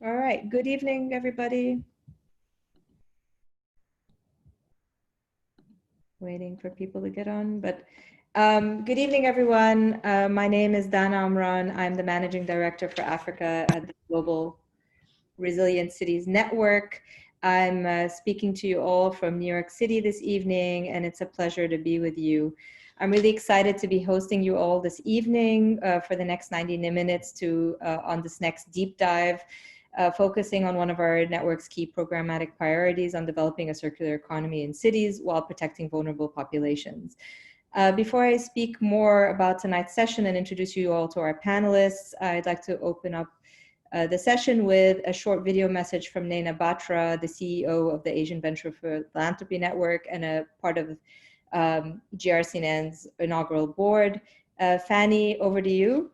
All right, good evening, everybody. Waiting for people to get on, but good evening, everyone. My name is Dana Amran. I'm the Managing Director for Africa at the Global Resilient Cities Network. I'm speaking to you all from New York City this evening, and it's a pleasure to be with you. I'm really excited to be hosting you all this evening for the next 90 minutes on this next deep dive, focusing on one of our network's key programmatic priorities on developing a circular economy in cities while protecting vulnerable populations. Before I speak more about tonight's session and introduce you all to our panelists, I'd like to open up the session with a short video message from Naina Batra, the CEO of the Asian Venture for Philanthropy Network and a part of GRCN's inaugural board. Fanny, over to you.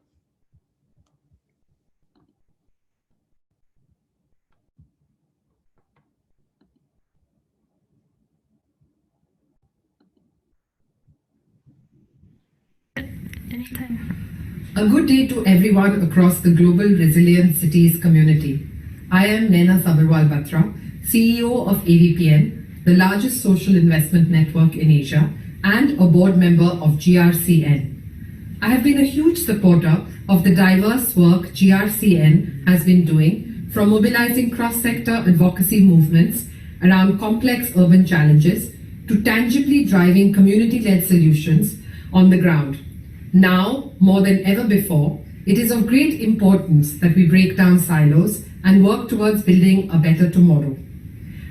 A good day to everyone across the Global Resilient Cities community. I am Naina Sabharwal Batra, CEO of AVPN, the largest social investment network in Asia, and a board member of GRCN. I have been a huge supporter of the diverse work GRCN has been doing, from mobilizing cross-sector advocacy movements around complex urban challenges to tangibly driving community-led solutions on the ground. Now, more than ever before, it is of great importance that we break down silos and work towards building a better tomorrow.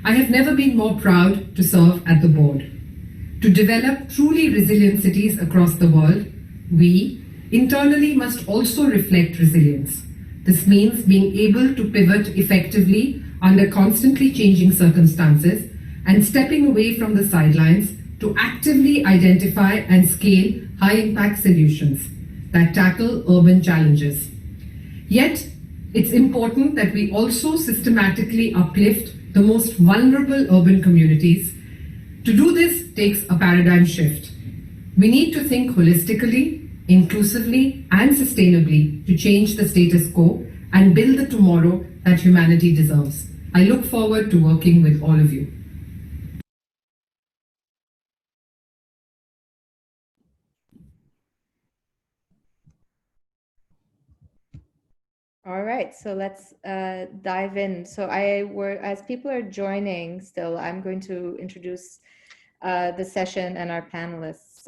I have never been more proud to serve at the board. To develop truly resilient cities across the world, we internally must also reflect resilience. This means being able to pivot effectively under constantly changing circumstances and stepping away from the sidelines to actively identify and scale high-impact solutions that tackle urban challenges. Yet, it's important that we also systematically uplift the most vulnerable urban communities. To do this takes a paradigm shift. We need to think holistically, inclusively, and sustainably to change the status quo and build the tomorrow that humanity deserves. I look forward to working with all of you. All right, so let's dive in. So as people are joining still, I'm going to introduce the session and our panelists.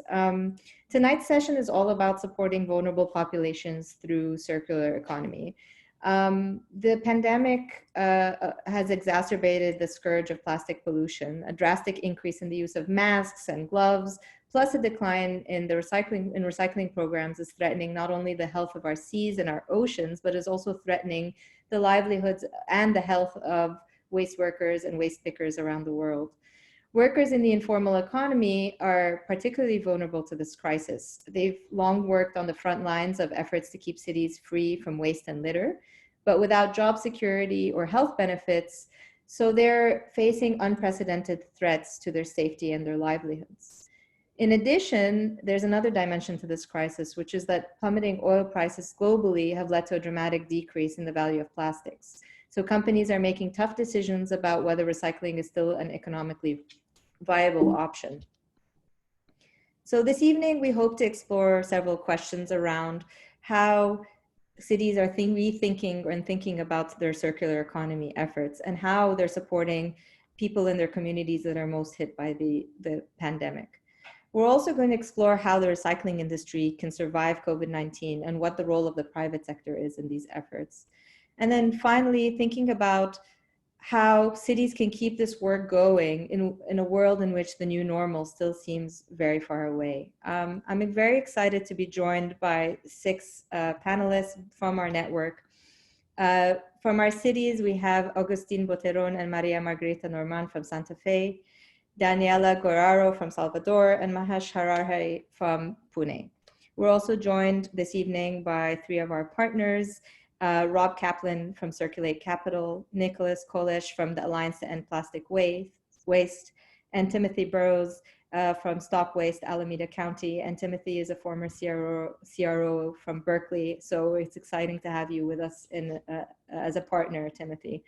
Tonight's session is all about supporting vulnerable populations through circular economy. The pandemic has exacerbated the scourge of plastic pollution. A drastic increase in the use of masks and gloves, plus a decline in the recycling programs is threatening not only the health of our seas and our oceans, but is also threatening the livelihoods and the health of waste workers and waste pickers around the world. Workers in the informal economy are particularly vulnerable to this crisis. They've long worked on the front lines of efforts to keep cities free from waste and litter, but without job security or health benefits, so they're facing unprecedented threats to their safety and their livelihoods. In addition, there's another dimension to this crisis, which is that plummeting oil prices globally have led to a dramatic decrease in the value of plastics. So companies are making tough decisions about whether recycling is still an economically viable option. So this evening, we hope to explore several questions around how cities are rethinking and thinking about their circular economy efforts and how they're supporting people in their communities that are most hit by the pandemic. We're also going to explore how the recycling industry can survive COVID-19 and what the role of the private sector is in these efforts. And then finally, thinking about how cities can keep this work going in a world in which the new normal still seems very far away. I'm very excited to be joined by 6 panelists from our network. From our cities, we have Agustin Boteron and Maria Margarita Norman from Santa Fe, Daniela Goraro from Salvador, and Mahesh Harare from Pune. We're also joined this evening by 3 of our partners, Rob Kaplan from Circulate Capital, Nicholas Kolesh from the Alliance to End Plastic Waste, and Timothy Burrows from Stop Waste, Alameda County, and Timothy is a former CRO from Berkeley. So it's exciting to have you with us as a partner, Timothy.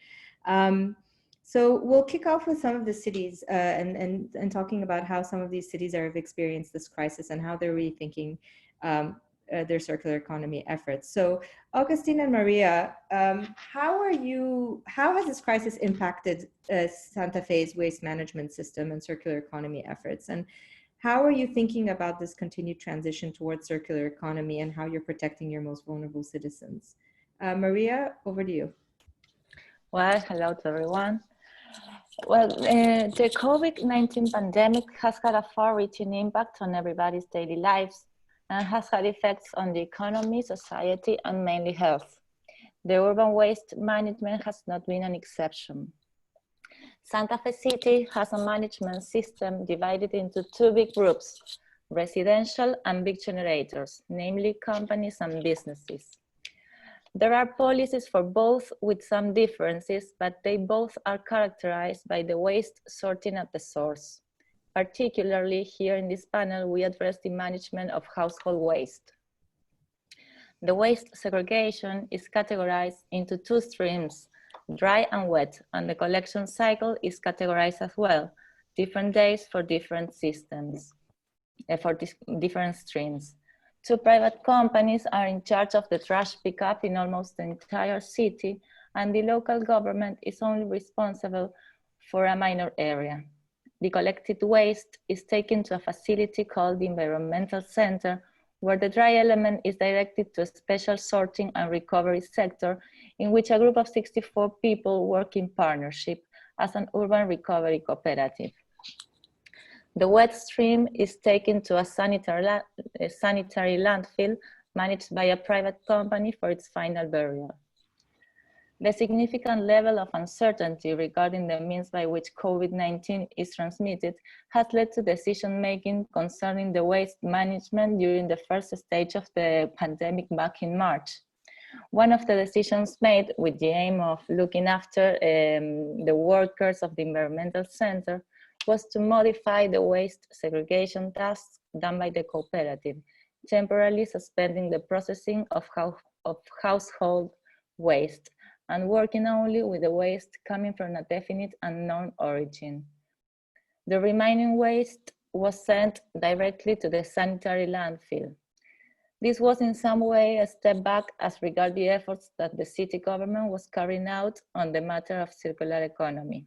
So we'll kick off with some of the cities and talking about how some of these cities have experienced this crisis and how they're rethinking their circular economy efforts. So Augustine and Maria, how has this crisis impacted Santa Fe's waste management system and circular economy efforts? And how are you thinking about this continued transition towards circular economy and how you're protecting your most vulnerable citizens? Maria, over to you. Well, hello to everyone. Well, the COVID-19 pandemic has had a far-reaching impact on everybody's daily lives and has had effects on the economy, society, and mainly health. The urban waste management has not been an exception. Santa Fe City has a management system divided into two big groups, residential and big generators, namely companies and businesses. There are policies for both with some differences, but they both are characterized by the waste sorting at the source. Particularly here in this panel, we address the management of household waste. The waste segregation is categorized into two streams, dry and wet, and the collection cycle is categorized as well, different days for different systems, for different streams. Two private companies are in charge of the trash pickup in almost the entire city, and the local government is only responsible for a minor area. The collected waste is taken to a facility called the Environmental Center, where the dry element is directed to a special sorting and recovery sector in which a group of 64 people work in partnership as an urban recovery cooperative. The wet stream is taken to a sanitary landfill managed by a private company for its final burial. The significant level of uncertainty regarding the means by which COVID-19 is transmitted has led to decision-making concerning the waste management during the first stage of the pandemic back in March. One of the decisions made with the aim of looking after the workers of the Environmental Center was to modify the waste segregation tasks done by the cooperative, temporarily suspending the processing of household waste and working only with the waste coming from a definite unknown origin. The remaining waste was sent directly to the sanitary landfill. This was in some way a step back as regards the efforts that the city government was carrying out on the matter of circular economy.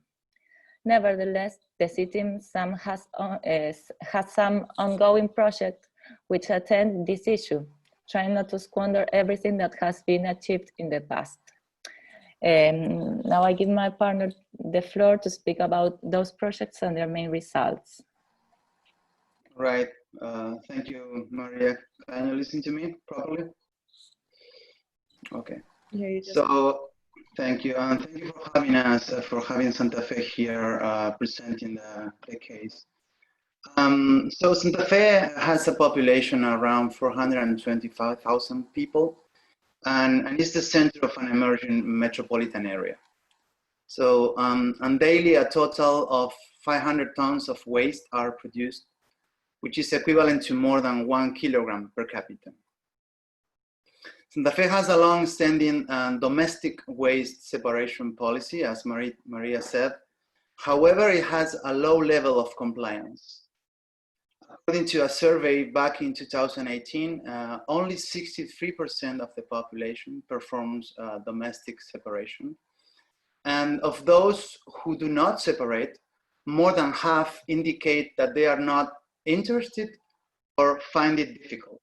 Nevertheless, the city has some ongoing projects which attend this issue, trying not to squander everything that has been achieved in the past. Now I give my partner the floor to speak about those projects and their main results. Right. Thank you, Maria. Can you listen to me properly? Okay. Yeah, so thank you, and thank you for having us, for having Santa Fe here presenting the case. So Santa Fe has a population around 425,000 people, and it's the center of an emerging metropolitan area. So, and daily a total of 500 tons of waste are produced, which is equivalent to more than 1 kilogram per capita. Santa Fe has a long-standing domestic waste separation policy, as Maria said. However, it has a low level of compliance. According to a survey back in 2018, only 63% of the population performs domestic separation. And of those who do not separate, more than half indicate that they are not interested or find it difficult.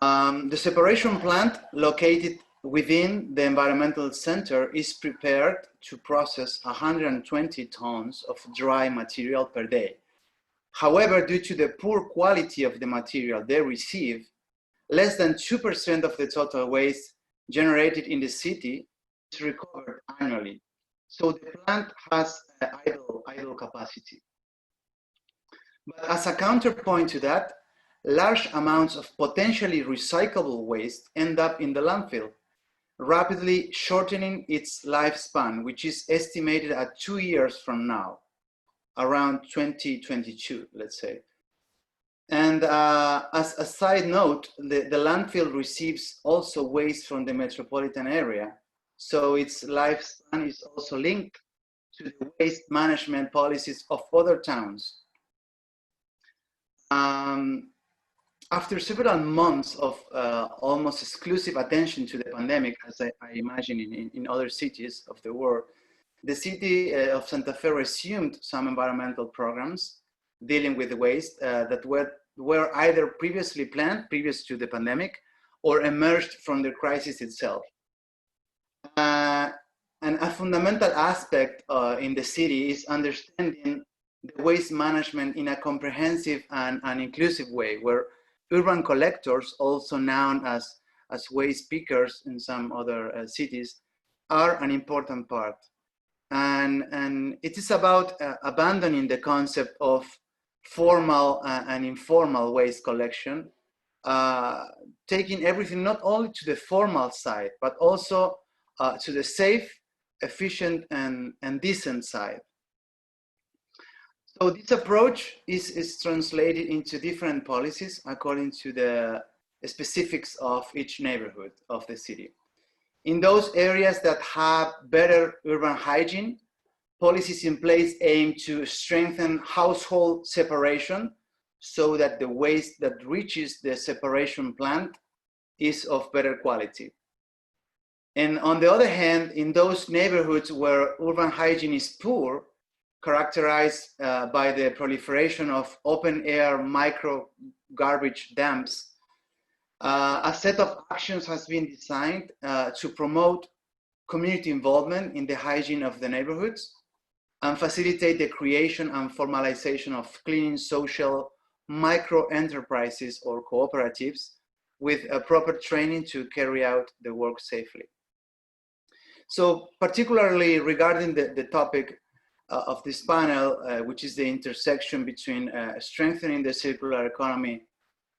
The separation plant located within the environmental center is prepared to process 120 tons of dry material per day. However, due to the poor quality of the material they receive, less than 2% of the total waste generated in the city is recovered annually. So the plant has idle capacity. But as a counterpoint to that, large amounts of potentially recyclable waste end up in the landfill, rapidly shortening its lifespan, which is estimated at 2 years from now. around 2022, let's say. And as a side note, the landfill receives also waste from the metropolitan area. So its lifespan is also linked to the waste management policies of other towns. After several months of almost exclusive attention to the pandemic, as I imagine in other cities of the world, the city of Santa Fe resumed some environmental programs dealing with waste that were either previously planned, previous to the pandemic, or emerged from the crisis itself. And a fundamental aspect in the city is understanding the waste management in a comprehensive and inclusive way, where urban collectors, also known as waste pickers in some other cities, are an important part. And it is about abandoning the concept of formal and informal waste collection, taking everything not only to the formal side, but also to the safe, efficient, and decent side. So this approach is translated into different policies according to the specifics of each neighborhood of the city. In those areas that have better urban hygiene, policies in place aim to strengthen household separation so that the waste that reaches the separation plant is of better quality. And on the other hand, in those neighborhoods where urban hygiene is poor, characterized by the proliferation of open-air micro garbage dumps, a set of actions has been designed to promote community involvement in the hygiene of the neighborhoods and facilitate the creation and formalization of cleaning social micro enterprises or cooperatives with a proper training to carry out the work safely. So particularly regarding the topic of this panel, which is the intersection between strengthening the circular economy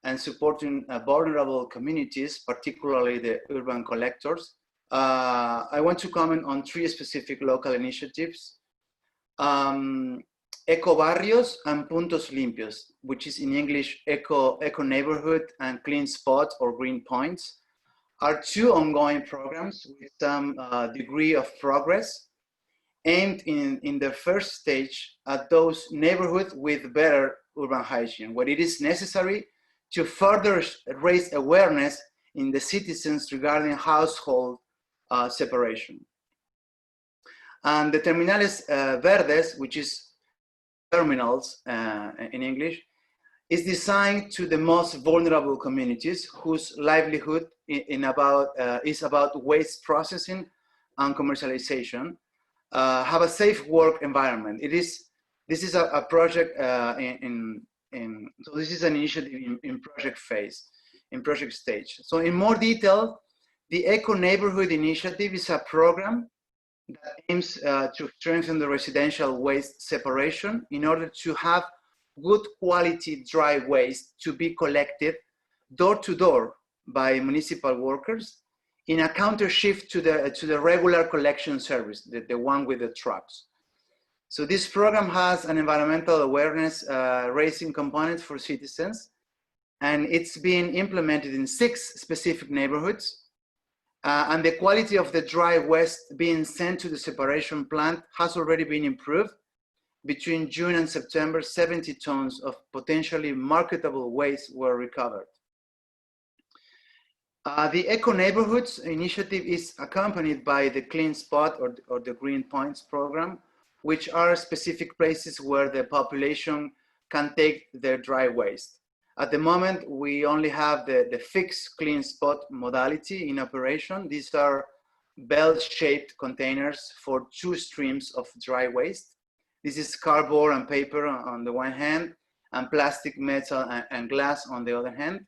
and supporting vulnerable communities, particularly the urban collectors, I want to comment on 3 specific local initiatives. Eco Barrios and Puntos Limpios, which is in English Eco Neighborhood and Clean Spot or Green Points, are 2 ongoing programs with some degree of progress, aimed in the first stage at those neighborhoods with better urban hygiene, where it is necessary to further raise awareness in the citizens regarding household separation. And the Terminales Verdes, which is terminals in English, is designed to the most vulnerable communities whose livelihood is about waste processing and commercialization, have a safe work environment. This is a project so this is an initiative in project phase, in project stage. So in more detail, the Eco Neighborhood Initiative is a program that aims to strengthen the residential waste separation in order to have good quality dry waste to be collected door to door by municipal workers in a counter shift to the regular collection service, the one with the trucks. So this program has an environmental awareness raising component for citizens, and it's being implemented in 6 specific neighborhoods. And the quality of the dry waste being sent to the separation plant has already been improved. Between June and September, 70 tons of potentially marketable waste were recovered. The Eco Neighborhoods initiative is accompanied by the Clean Spot or the Green Points program, which are specific places where the population can take their dry waste. At the moment, we only have the fixed Clean Spot modality in operation. These are bell-shaped containers for 2 streams of dry waste. This is cardboard and paper on the one hand, and plastic, metal, and glass on the other hand.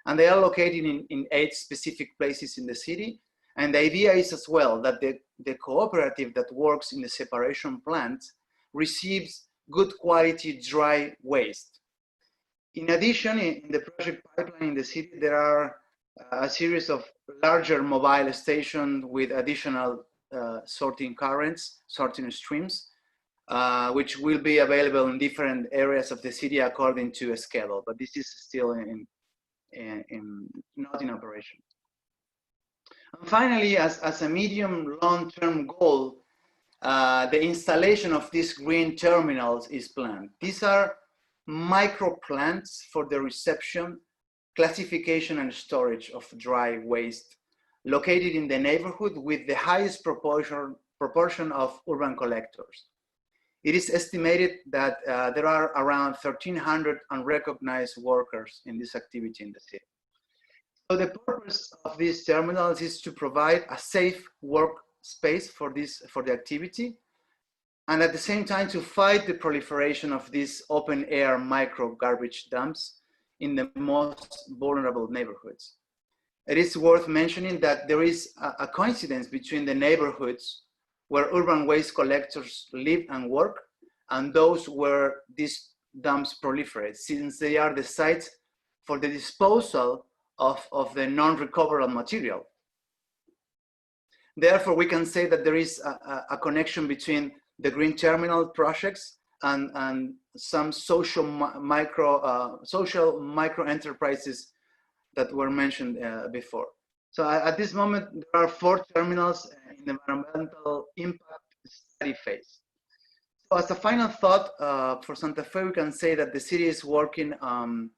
And they are located in 8 specific places in the city. And the idea is as well that the cooperative that works in the separation plant receives good quality dry waste. In addition, in the project pipeline in the city, there are a series of larger mobile stations with additional sorting currents, sorting streams, which will be available in different areas of the city according to a schedule, but this is still not in operation. And finally, as a medium long-term goal, the installation of these green terminals is planned. These are micro plants for the reception, classification, and storage of dry waste located in the neighborhood with the highest proportion of urban collectors. It is estimated that there are around 1,300 unrecognized workers in this activity in the city. So the purpose of these terminals is to provide a safe work space for the activity, and at the same time to fight the proliferation of these open air micro garbage dumps in the most vulnerable neighborhoods. It is worth mentioning that there is a coincidence between the neighborhoods where urban waste collectors live and work and those where these dumps proliferate, since they are the sites for the disposal of the non-recoverable material. Therefore, we can say that there is a connection between the green terminal projects and some social micro enterprises that were mentioned before. So at this moment, there are 4 terminals in the environmental impact study phase. So as a final thought for Santa Fe, we can say that the city is working on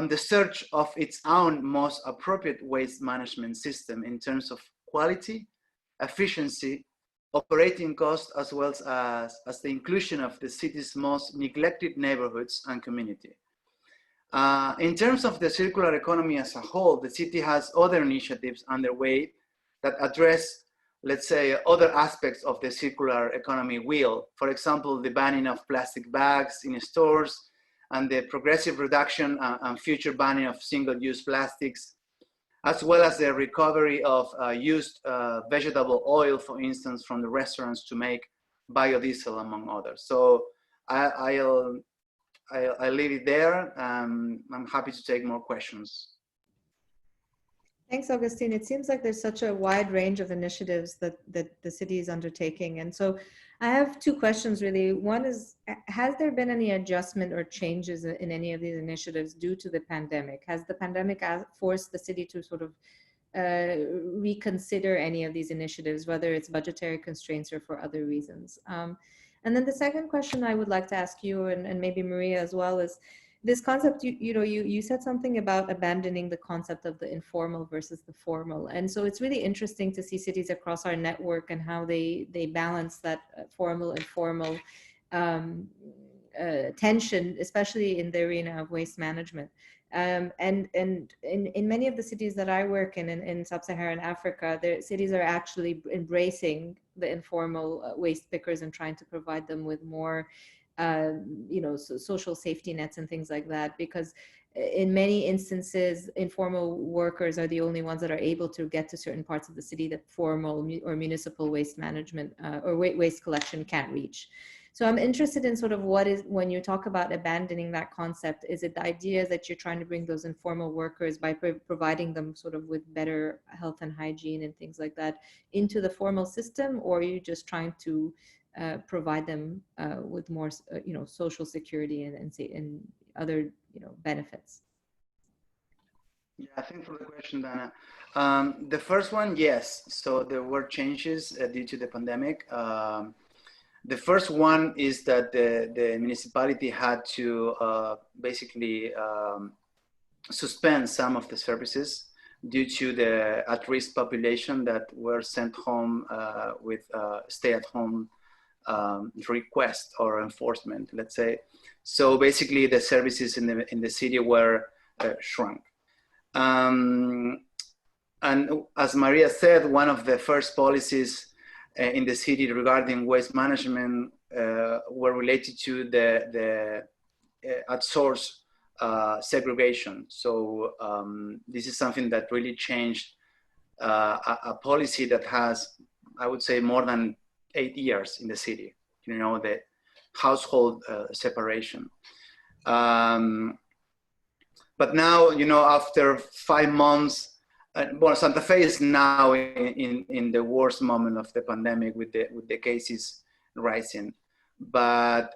the search of its own most appropriate waste management system in terms of quality, efficiency, operating costs, as well as the inclusion of the city's most neglected neighborhoods and community. In terms of the circular economy as a whole, the city has other initiatives underway that address, let's say, other aspects of the circular economy wheel. For example, the banning of plastic bags in stores and the progressive reduction and future banning of single-use plastics, as well as the recovery of used vegetable oil, for instance, from the restaurants to make biodiesel, among others. So I'll leave it there. I'm happy to take more questions. Thanks, Augustine. It seems like there's such a wide range of initiatives that the city is undertaking. And so I have 2 questions really. One is, has there been any adjustment or changes in any of these initiatives due to the pandemic? Has the pandemic forced the city to sort of reconsider any of these initiatives, whether it's budgetary constraints or for other reasons? And then the second question I would like to ask you, and maybe Maria as well, is this concept, you said something about abandoning the concept of the informal versus the formal. And so it's really interesting to see cities across our network and how they balance that formal and informal tension, especially in the arena of waste management. And in many of the cities that I work in sub-Saharan Africa, the cities are actually embracing the informal waste pickers and trying to provide them with more social safety nets and things like that, because in many instances, informal workers are the only ones that are able to get to certain parts of the city that formal or municipal waste management or waste collection can't reach. So I'm interested in sort of when you talk about abandoning that concept, is it the idea that you're trying to bring those informal workers by providing them sort of with better health and hygiene and things like that into the formal system, or are you just trying to provide them with more, social security and other, benefits? Yeah, thanks for the question, Dana. The first one, yes. So there were changes due to the pandemic. The first one is that the municipality had to basically suspend some of the services due to the at-risk population that were sent home with stay-at-home request or enforcement, let's say. So basically the services in the city were shrunk. And as Maria said, one of the first policies in the city regarding waste management were related to the at source segregation. So this is something that really changed a policy that has, I would say, more than 8 years in the city, the household separation. But now, after 5 months, Santa Fe is now in the worst moment of the pandemic with the cases rising. but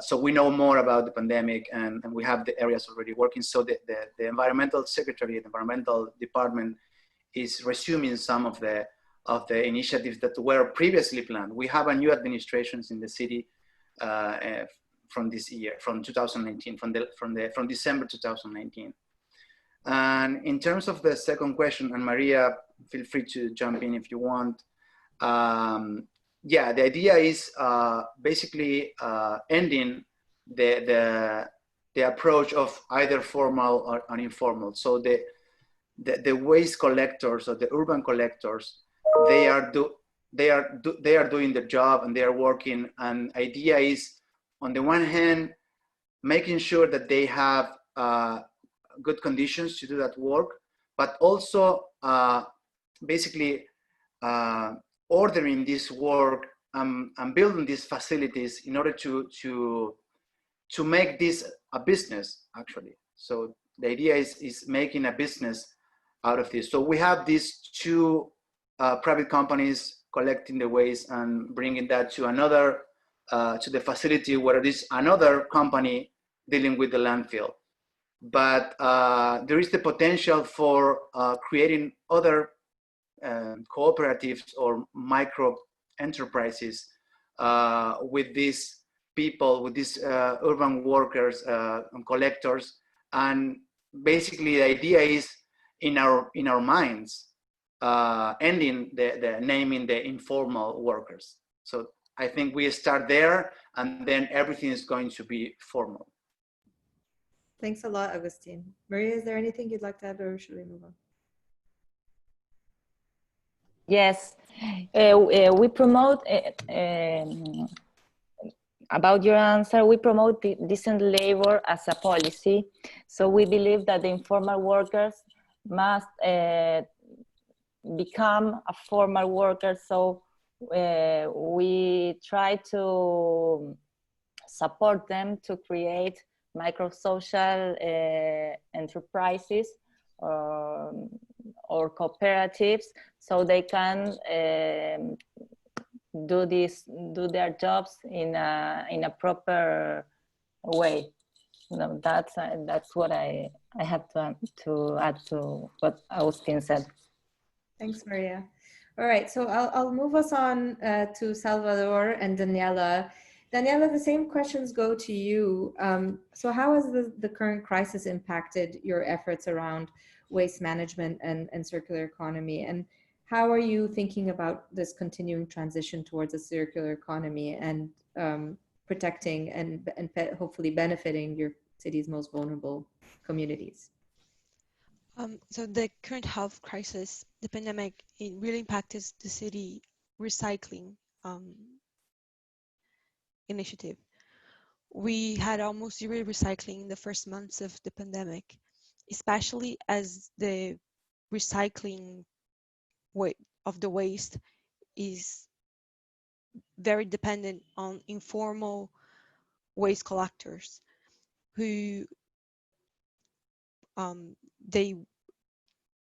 so we know more about the pandemic, and we have the areas already working. So the environmental secretary, the environmental department, is resuming some of the initiatives that were previously planned. We have a new administrations in the city from this year, from 2019, from December 2019. And in terms of the second question, and Maria, feel free to jump in if you want. Yeah, the idea is basically ending the approach of either formal or informal. So the waste collectors or the urban collectors, they are doing their job and they are working. And idea is, on the one hand, making sure that they have good conditions to do that work, but also basically ordering this work and building these facilities in order to make this a business, actually. So the idea is making a business out of this. So we have these two private companies collecting the waste and bringing that to another, to the facility where it is another company dealing with the landfill. But there is the potential for creating other cooperatives or micro enterprises with these people, with these urban workers and collectors. And basically the idea is in our minds, ending the naming the informal workers. So I think we start there, and then everything is going to be formal. Thanks a lot, Agustin. Maria, is there anything you'd like to add, or should we move on? Yes, we promote, about your answer, we promote decent labor as a policy. So we believe that the informal workers must become a formal worker. So we try to support them to create micro-social enterprises or cooperatives, so they can do their jobs in a proper way. No, that's what I have to add to what Agustin said. Thanks, Maria. All right, so I'll move us on to Salvador and Daniela. Daniela, the same questions go to you. So how has the current crisis impacted your efforts around waste management and circular economy? And how are you thinking about this continuing transition towards a circular economy and protecting and hopefully benefiting your city's most vulnerable communities? So the current health crisis, the pandemic, it really impacted the city recycling initiative. We had almost zero recycling in the first months of the pandemic, especially as the recycling of the waste is very dependent on informal waste collectors who they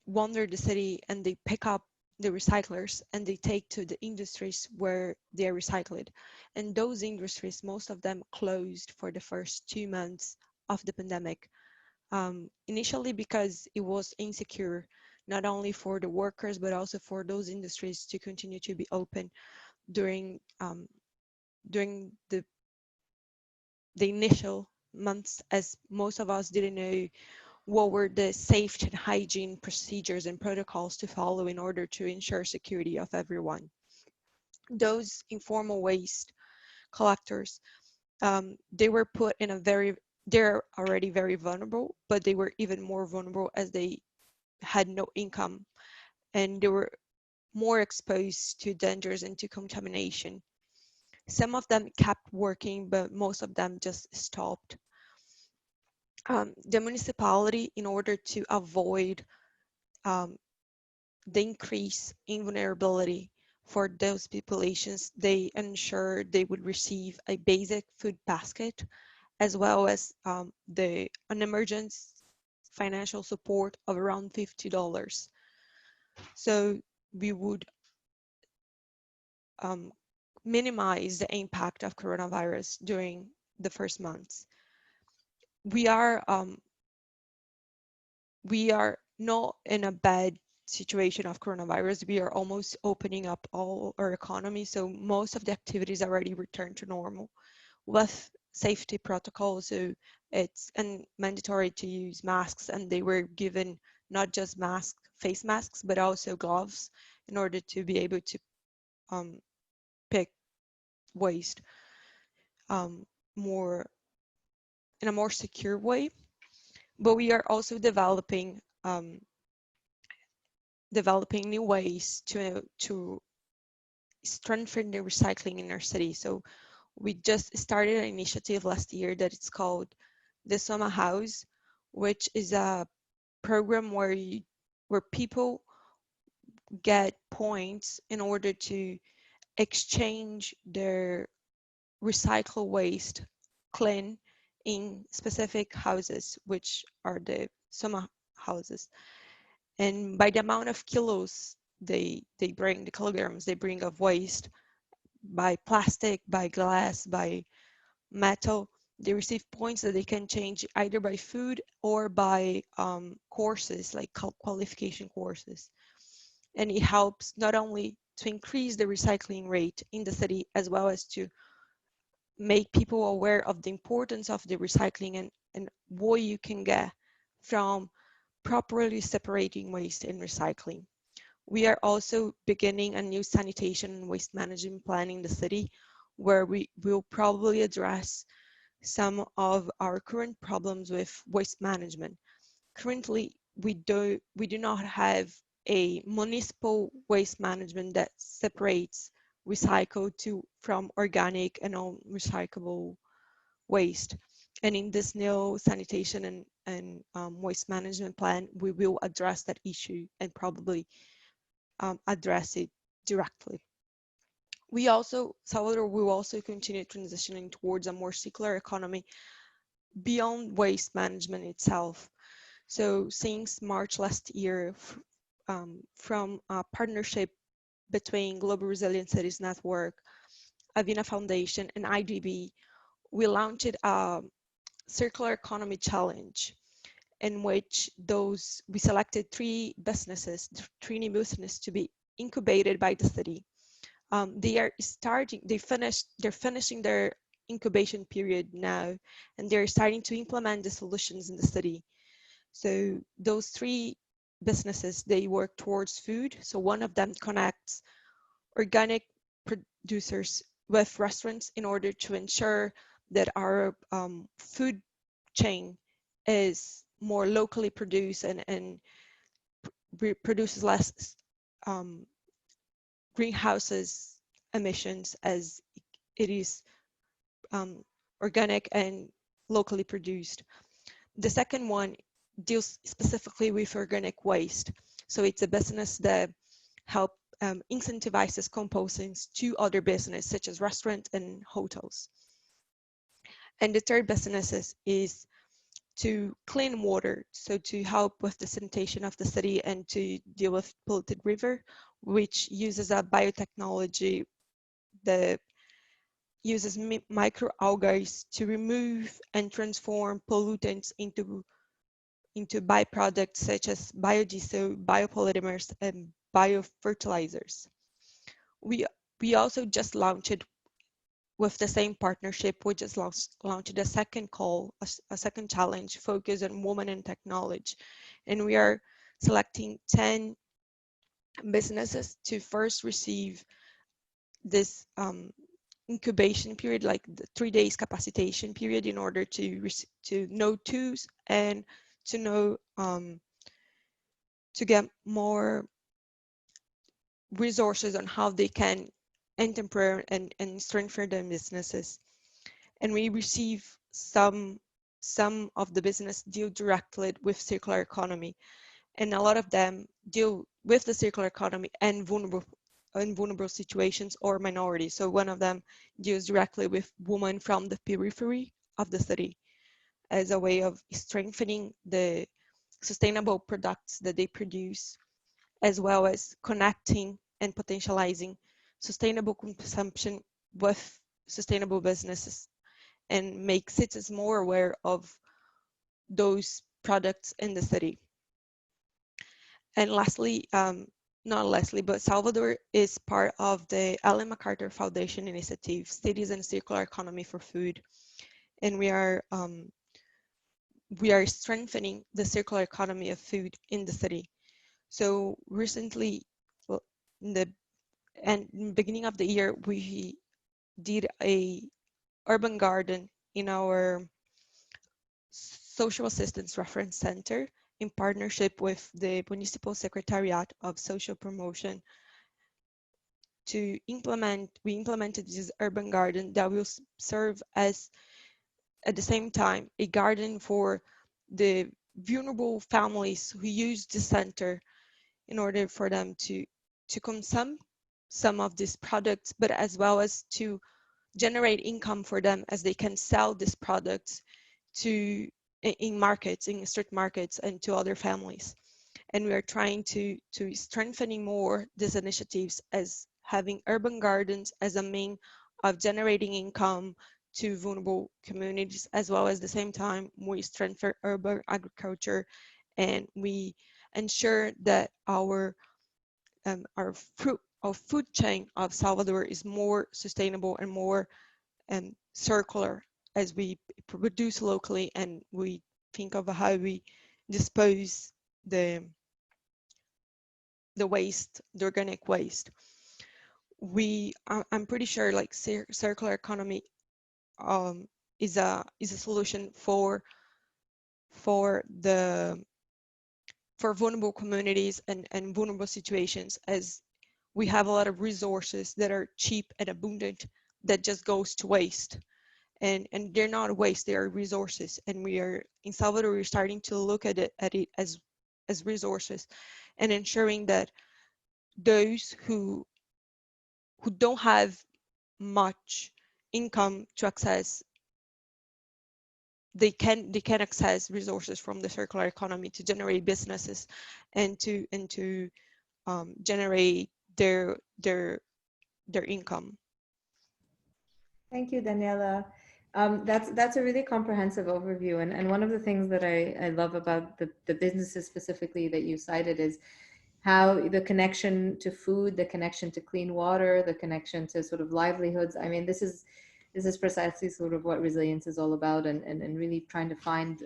wander the city and they pick up the recyclers and they take to the industries where they are recycled. And those industries, most of them closed for the first 2 months of the pandemic. Initially because it was insecure, not only for the workers, but also for those industries to continue to be open during the initial months, as most of us didn't know what were the safety and hygiene procedures and protocols to follow in order to ensure security of everyone. Those informal waste collectors, they were put in they're already very vulnerable, but they were even more vulnerable as they had no income and they were more exposed to dangers and to contamination. Some of them kept working, but most of them just stopped. The municipality, in order to avoid the increase in vulnerability for those populations, they ensured they would receive a basic food basket, as well as an emergency financial support of around $50. So we would minimize the impact of coronavirus during the first months. We are not in a bad situation of coronavirus. We are almost opening up all our economy, so most of the activities already returned to normal with safety protocols. So it's mandatory to use masks, and they were given not just face masks, but also gloves in order to be able to pick waste more in a more secure way. But we are also developing new ways to strengthen the recycling in our city. So we just started an initiative last year that it's called the Soma House, which is a program where people get points in order to exchange their recycle waste clean in specific houses, which are the Soma houses. And by the amount of kilos they bring, the kilograms they bring of waste, by plastic, by glass, by metal, they receive points that they can change either by food or by courses, like qualification courses. And it helps not only to increase the recycling rate in the city, as well as to make people aware of the importance of the recycling and what you can get from properly separating waste and recycling. We are also beginning a new sanitation and waste management plan in the city, where we will probably address some of our current problems with waste management. Currently, we do not have a municipal waste management that separates recycled from organic and non-recyclable waste. And in this new sanitation and waste management plan, we will address that issue and probably address it directly. Salvador will also continue transitioning towards a more circular economy beyond waste management itself. So since March last year, from a partnership between Global Resilient Cities Network, Avina Foundation, and IDB, we launched a circular economy challenge in which we selected three new businesses to be incubated by the city. They're finishing their incubation period now, and they're starting to implement the solutions in the city. So those three businesses, they work towards food. So one of them connects organic producers with restaurants in order to ensure that our food chain is more locally produced and produces less greenhouses emissions as it is organic and locally produced. The second one deals specifically with organic waste. So it's a business that help incentivizes composting to other businesses such as restaurants and hotels. And the third business is to clean water, so to help with the sanitation of the city and to deal with polluted river, which uses a biotechnology that uses microalgae to remove and transform pollutants into byproducts such as biodiesel, biopolymers, and biofertilizers. We also just launched, with the same partnership, we just launched a second call, a second challenge focused on women and technology. And we are selecting 10 businesses to first receive this incubation period, like the 3 days capacitation period, in order to know tools and to know to get more resources on how they can entrepreneur and strengthen their businesses. And we receive some of the business deal directly with circular economy, and a lot of them deal with the circular economy and vulnerable situations or minorities. So one of them deals directly with women from the periphery of the city as a way of strengthening the sustainable products that they produce, as well as connecting and potentializing sustainable consumption with sustainable businesses and make citizens more aware of those products in the city. And lastly, not lastly, but Salvador is part of the Ellen MacArthur Foundation initiative, Cities and Circular Economy for Food. And we are strengthening the circular economy of food in the city. So recently, well, in the beginning of the year, we did a urban garden in our social assistance reference center in partnership with the Municipal Secretariat of Social Promotion we implemented this urban garden that will serve as, at the same time, a garden for the vulnerable families who use the center in order for them to consume some of these products, but as well as to generate income for them as they can sell these products in markets, in street markets, and to other families. And we are trying to strengthening more these initiatives as having urban gardens as a mean of generating income to vulnerable communities, as well as the same time we strengthen urban agriculture and we ensure that our food chain of Salvador is more sustainable and more circular as we produce locally and we think of how we dispose the waste, the organic waste. I'm pretty sure like circular economy is a solution for vulnerable communities and vulnerable situations, as we have a lot of resources that are cheap and abundant that just goes to waste. And they're not waste, they are resources. And we are in Salvador, we're starting to look at it as resources and ensuring that those who don't have much income to access, they can access resources from the circular economy to generate businesses and to generate their income. Thank you, Daniela. That's a really comprehensive overview. And one of the things that I love about the businesses specifically that you cited is how the connection to food, the connection to clean water, the connection to sort of livelihoods. I mean, this is precisely sort of what resilience is all about, and really trying to find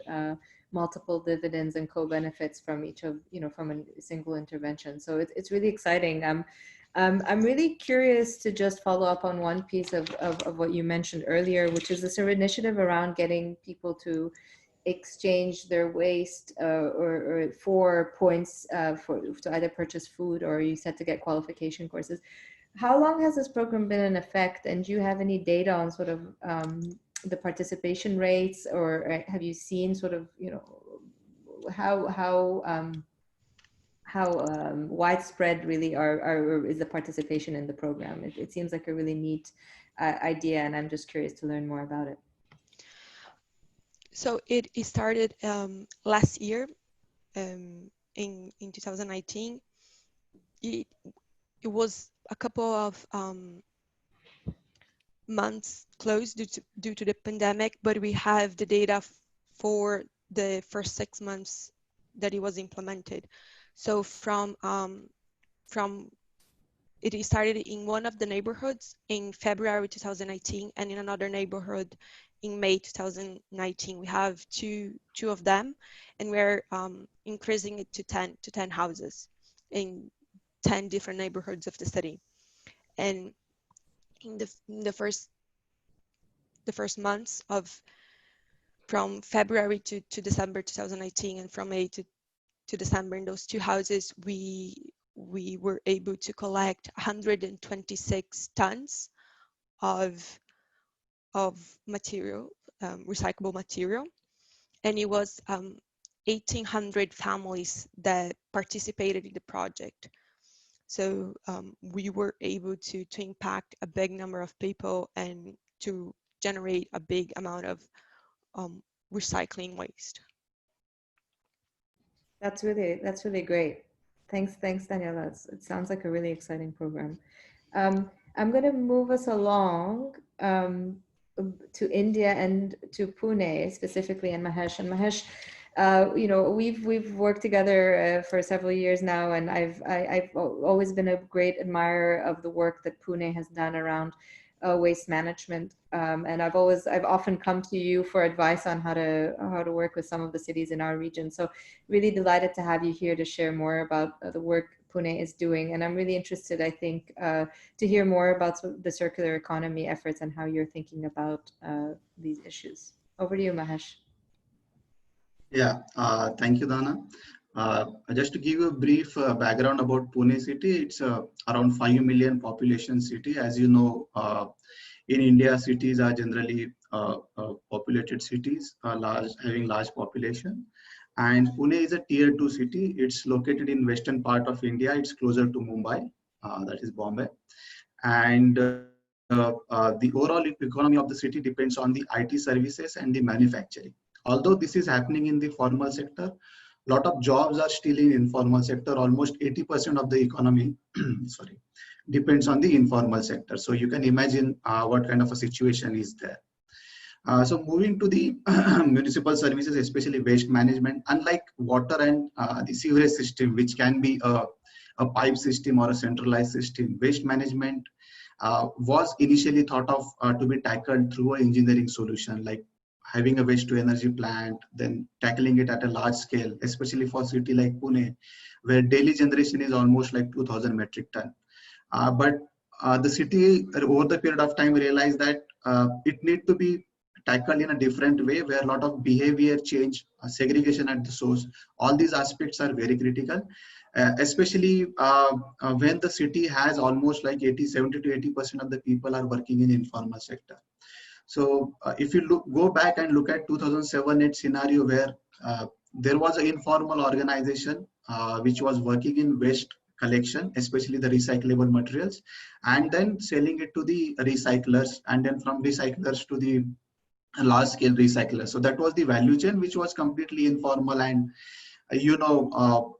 multiple dividends and co-benefits from each of, from a single intervention. So it's really exciting. I'm really curious to just follow up on one piece of what you mentioned earlier, which is this sort of initiative around getting people to exchange their waste or for points to either purchase food, or you said to get qualification courses. How long has this program been in effect, and do you have any data on sort of the participation rates, or have you seen sort of, how widespread really is the participation in the program? It seems like a really neat idea, and I'm just curious to learn more about it. So it started last year, in 2019. It was a couple of months closed due to the pandemic, but we have the data for the first 6 months that it was implemented. So from it started in one of the neighborhoods in February 2019, and in another neighborhood in May 2019. We have two of them, and we're increasing it to 10 houses in 10 different neighborhoods of the city. And in the first months from February to December 2019, and from May to December, in those two houses, we were able to collect 126 tons of material, recyclable material, and it was 1,800 families that participated in the project. So we were able to impact a big number of people and to generate a big amount of recycling waste. That's really great. Thanks, Daniela. It sounds like a really exciting program. I'm going to move us along to India and to Pune specifically, and Mahesh. And Mahesh, you know, we've worked together for several years now, and I've always been a great admirer of the work that Pune has done around waste management. And I've often come to you for advice on how to work with some of the cities in our region. So really delighted to have you here to share more about the work Pune is doing. And I'm really interested, I think, to hear more about the circular economy efforts and how you're thinking about these issues. Over to you, Mahesh. Yeah, thank you, Dana. Just to give you a brief background about Pune city, it's around 5 million population city. As you know, in India, cities are generally populated cities, having large population. And Pune is a tier 2 city. It's located in western part of India. It's closer to Mumbai, that is Bombay. And the overall economy of the city depends on the IT services and the manufacturing. Although this is happening in the formal sector, a lot of jobs are still in informal sector. Almost 80% of the economy, sorry, depends on the informal sector. So you can imagine what kind of a situation is there. So moving to the municipal services, especially waste management, unlike water and the sewerage system, which can be a pipe system or a centralized system, waste management was initially thought of to be tackled through an engineering solution, like having a waste to energy plant, then tackling it at a large scale, especially for a city like Pune, where daily generation is almost like 2,000 metric ton. But the city over the period of time realized that it need to be tackled in a different way, where a lot of behavior change, segregation at the source, all these aspects are very critical, especially when the city has almost like 70 to 80% of the people are working in informal sector. So if you go back and look at 2007-8 scenario, where there was an informal organization which was working in waste collection, especially the recyclable materials, and then selling it to the recyclers, and then from recyclers to the large scale recyclers. So that was the value chain, which was completely informal. And you know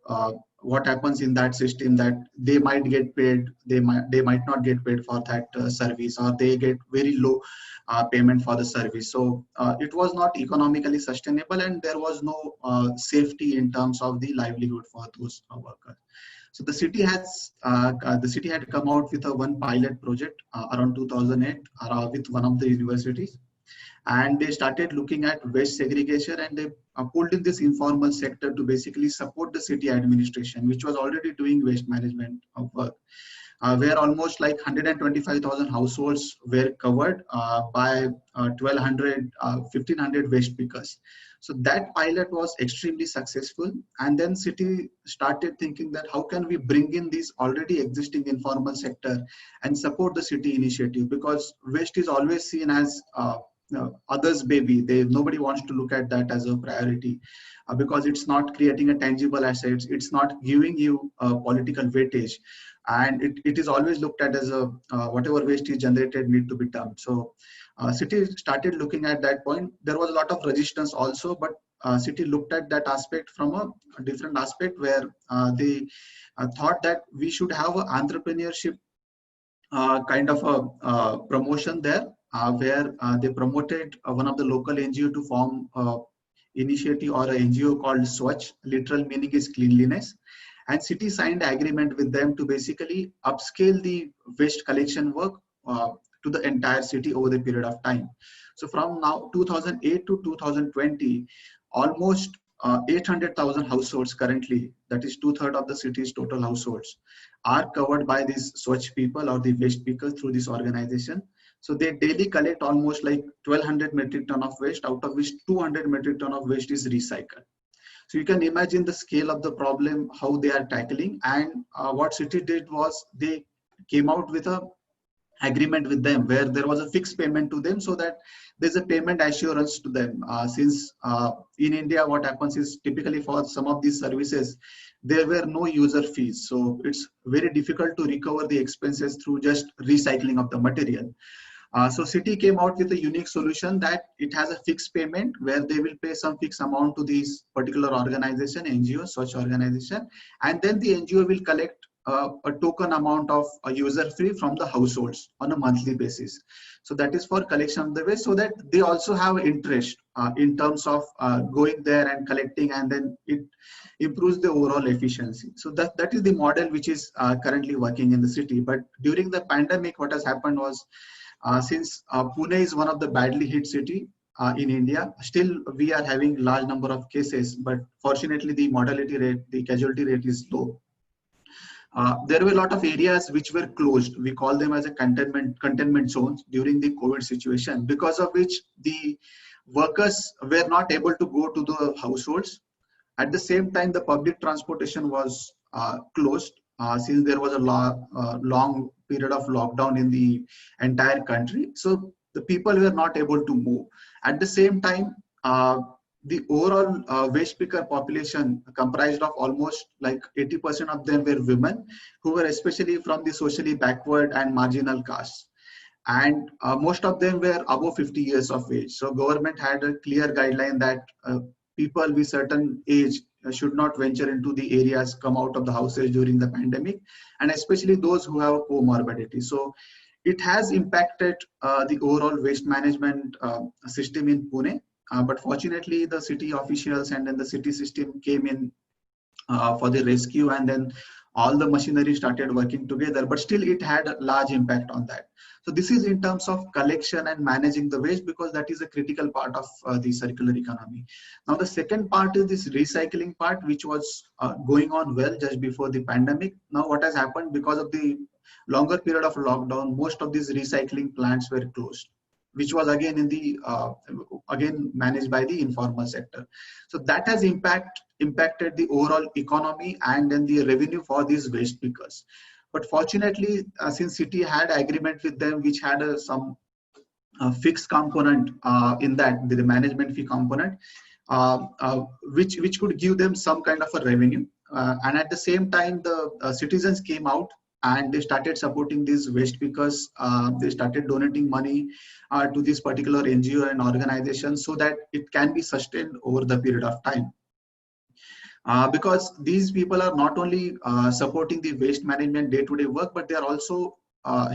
what happens in that system, that they might get paid, they might not get paid for that service, or they get very low payment for the service. So it was not economically sustainable, and there was no safety in terms of the livelihood for those workers. So the city had come out with a one pilot project around 2008 with one of the universities, and they started looking at waste segregation, and they pulled in this informal sector to basically support the city administration, which was already doing waste management work, where almost like 125,000 households were covered by 1,500 waste pickers. So that pilot was extremely successful, and then city started thinking that how can we bring in this already existing informal sector and support the city initiative, because waste is always seen as others' baby. Nobody wants to look at that as a priority because it's not creating a tangible assets, it's not giving you political weightage, and it is always looked at as a whatever waste is generated need to be dumped. So city started looking at that point. There was a lot of resistance also, but city looked at that aspect from a different aspect, where they thought that we should have an entrepreneurship kind of a promotion there, where they promoted one of the local NGO to form initiative or an NGO called Swachh. Literal meaning is cleanliness. And city signed agreement with them to basically upscale the waste collection work to the entire city over the period of time. So from now 2008 to 2020, almost 800,000 households currently, that is 2/3 of the city's total households, are covered by these Swachh people or the waste pickers through this organization. So they daily collect almost like 1,200 metric ton of waste, out of which 200 metric ton of waste is recycled. So you can imagine the scale of the problem, how they are tackling. And what city did was they came out with a agreement with them, where there was a fixed payment to them, so that there's a payment assurance to them. Since in India, what happens is typically for some of these services, there were no user fees. So it's very difficult to recover the expenses through just recycling of the material. So city came out with a unique solution that it has a fixed payment, where they will pay some fixed amount to this particular organization, NGO, such organization, and then the NGO will collect a token amount of user fee from the households on a monthly basis. So that is for collection of the waste, so that they also have interest in terms of going there and collecting, and then it improves the overall efficiency. So that is the model which is currently working in the city. But during the pandemic, what has happened was, since Pune is one of the badly hit city in India, still we are having large number of cases, but fortunately the mortality rate, the casualty rate is low. There were a lot of areas which were closed. We call them as a containment zones during the COVID situation, because of which the workers were not able to go to the households. At the same time, the public transportation was closed, since there was a long period of lockdown in the entire country. So the people were not able to move. At the same time, the overall waste picker population comprised of almost like 80% of them were women, who were especially from the socially backward and marginal castes. And most of them were above 50 years of age. So government had a clear guideline that people with certain age should not venture into the areas, come out of the houses during the pandemic, and especially those who have comorbidity. So it has impacted the overall waste management system in Pune. But fortunately, the city officials and then the city system came in for the rescue, and then all the machinery started working together. But still, it had a large impact on that. So this is in terms of collection and managing the waste, because that is a critical part of the circular economy. Now, the second part is this recycling part, which was going on well just before the pandemic. Now, what has happened, because of the longer period of lockdown, most of these recycling plants were closed, which was again in the again managed by the informal sector. So that has impacted the overall economy and then the revenue for these waste pickers. But fortunately, since city had agreement with them, which had some fixed component in that, the management fee component, which could give them some kind of a revenue. And at the same time, the citizens came out and they started supporting these waste pickers. They started donating money to this particular NGO and organization, so that it can be sustained over the period of time. Because these people are not only supporting the waste management day-to-day work, but they are also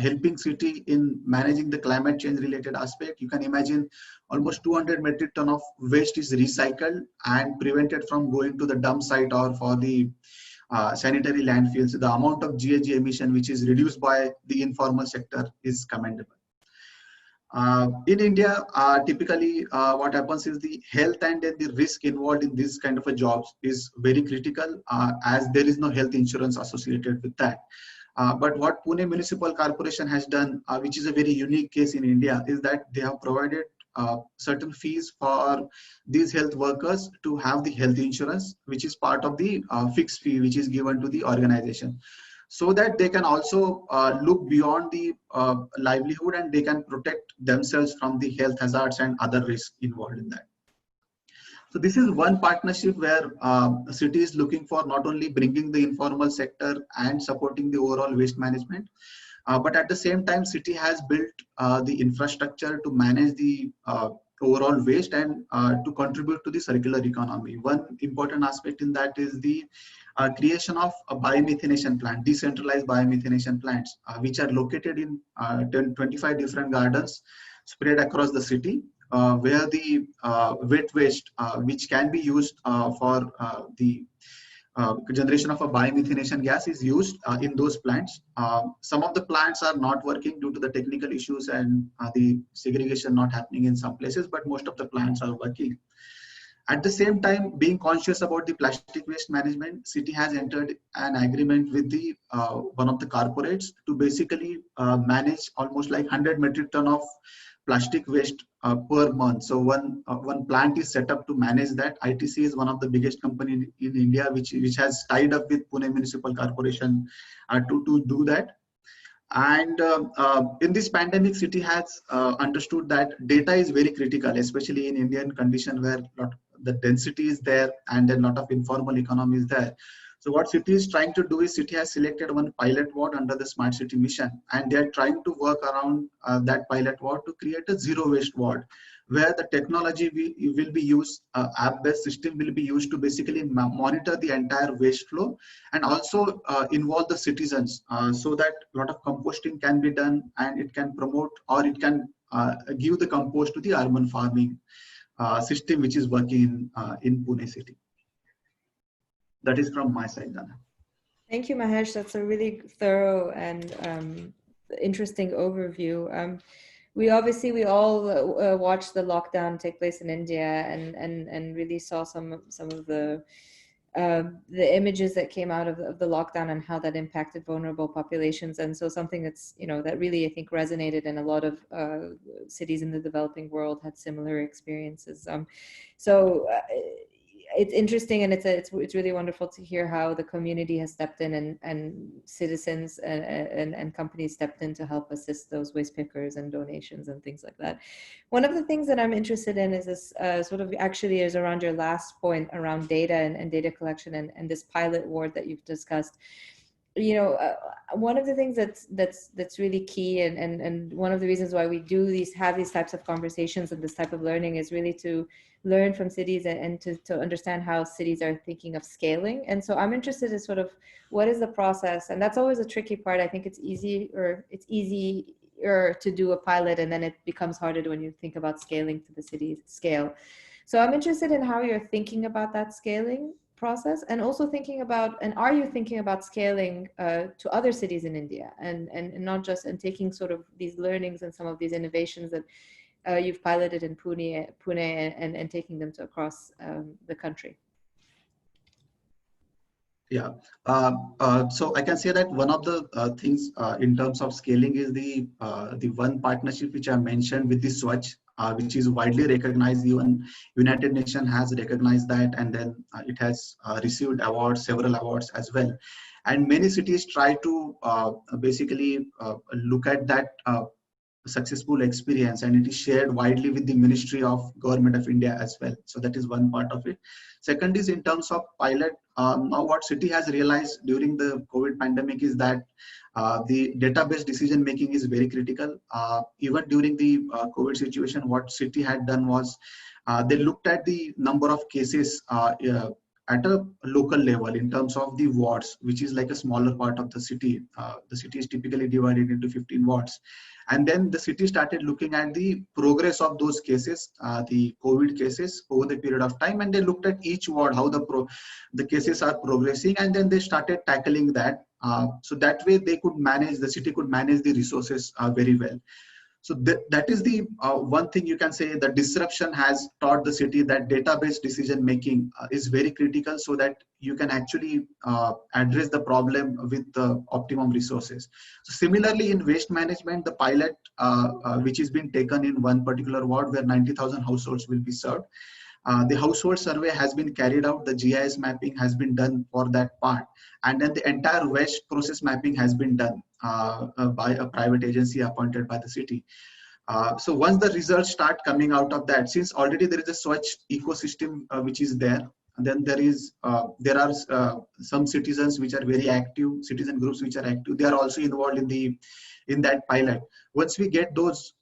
helping city in managing the climate change related aspect. You can imagine almost 200 metric ton of waste is recycled and prevented from going to the dump site or for the sanitary landfills. The amount of GHG emission which is reduced by the informal sector is commendable. In India, typically what happens is the health and the risk involved in this kind of a jobs is very critical, as there is no health insurance associated with that. But what Pune Municipal Corporation has done, which is a very unique case in India, is that they have provided certain fees for these health workers to have the health insurance, which is part of the fixed fee which is given to the organization, so that they can also look beyond the livelihood, and they can protect themselves from the health hazards and other risks involved in that. So this is one partnership where the city is looking for not only bringing the informal sector and supporting the overall waste management, but at the same time, city has built the infrastructure to manage the overall waste and to contribute to the circular economy. One important aspect in that is the creation of a biomethanation plant, decentralized biomethanation plants, which are located in 25 different gardens spread across the city, where the wet waste, which can be used for the generation of a biomethanation gas, is used in those plants. Some of the plants are not working due to the technical issues and the segregation not happening in some places, but most of the plants are working. At the same time, being conscious about the plastic waste management, city has entered an agreement with the one of the corporates to basically manage almost like 100 metric ton of plastic waste per month. So one plant is set up to manage that. ITC is one of the biggest company in India, which has tied up with Pune Municipal Corporation to do that. And in this pandemic, city has understood that data is very critical, especially in Indian condition where the density is there and then a lot of informal economy is there. So what city is trying to do is, city has selected one pilot ward under the Smart City Mission, and they are trying to work around that pilot ward to create a zero waste ward, where the technology will be used, app-based system will be used to basically monitor the entire waste flow, and also involve the citizens so that a lot of composting can be done, and it can promote, or it can give the compost to the urban farming system which is working in Pune city. That is from my side, Dana. Thank you, Mahesh. That's a really thorough and interesting overview. We all watched the lockdown take place in India and really saw some of the images that came out of the lockdown and how that impacted vulnerable populations. And so something that's, that really, I think, resonated, in a lot of cities in the developing world had similar experiences. It's interesting, and it's really wonderful to hear how the community has stepped in, and citizens and companies stepped in to help assist those waste pickers and donations and things like that. One of the things that I'm interested in is this sort of actually is around your last point around data and data collection and this pilot ward that you've discussed. One of the things that's really key, and one of the reasons why we have these types of conversations and this type of learning is really to learn from cities and to understand how cities are thinking of scaling. And so I'm interested in sort of what is the process, and that's always a tricky part. I think it's easier to do a pilot, and then it becomes harder when you think about scaling to the city scale. So I'm interested in how you're thinking about that scaling process, and also are you thinking about scaling to other cities in India, and not just, and taking sort of these learnings and some of these innovations that you've piloted in Pune and taking them to across the country? Yeah, so I can say that one of the things in terms of scaling is the one partnership which I mentioned with the Swachh, which is widely recognized. Even United Nations has recognized that, and then it has received awards, several awards as well. And many cities try to basically look at that successful experience, and it is shared widely with the Ministry of Government of India as well. So that is one part of it. Second is in terms of pilot. Now what city has realized during the COVID pandemic is that the database decision making is very critical. Even during the COVID situation, what city had done was they looked at the number of cases at a local level in terms of the wards, which is like a smaller part of the city. The city is typically divided into 15 wards. And then the city started looking at the progress of those cases, the COVID cases over the period of time. And they looked at each ward, how the cases are progressing. And then they started tackling that. So that way the city could manage the resources very well. So that is the one thing you can say. The disruption has taught the city that database decision making is very critical, so that you can actually address the problem with the optimum resources. So similarly in waste management, the pilot which is being taken in one particular ward where 90,000 households will be served. The household survey has been carried out, the GIS mapping has been done for that part, and then the entire waste process mapping has been done by a private agency appointed by the city. So once the results start coming out of that, since already there is a Swachh ecosystem which is there, and then there are some citizens which are very active, citizen groups which are active, they are also involved in that pilot. Once we get those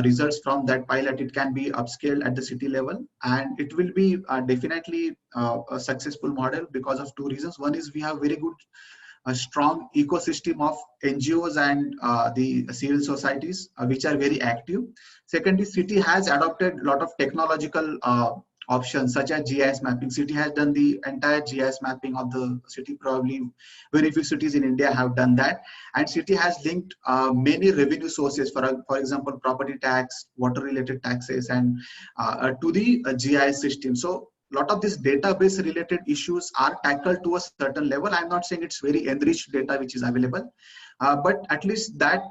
results from that pilot, it can be upscaled at the city level, and it will be definitely a successful model because of two reasons. One is we have very good, a strong ecosystem of NGOs and the civil societies which are very active. Secondly, city has adopted a lot of technological options such as GIS mapping. City has done the entire GIS mapping of the city. Probably very few cities in India have done that. And city has linked many revenue sources, for example, property tax, water related taxes, and to the GIS system. So a lot of these database related issues are tackled to a certain level. I'm not saying it's very enriched data which is available, but at least that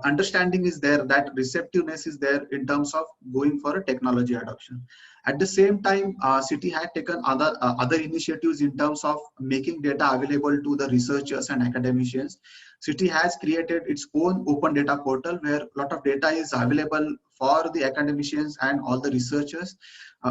understanding is there, that receptiveness is there in terms of going for a technology adoption. At the same time, city had taken other initiatives in terms of making data available to the researchers and academicians. City has created its own open data portal where a lot of data is available for the academicians and all the researchers.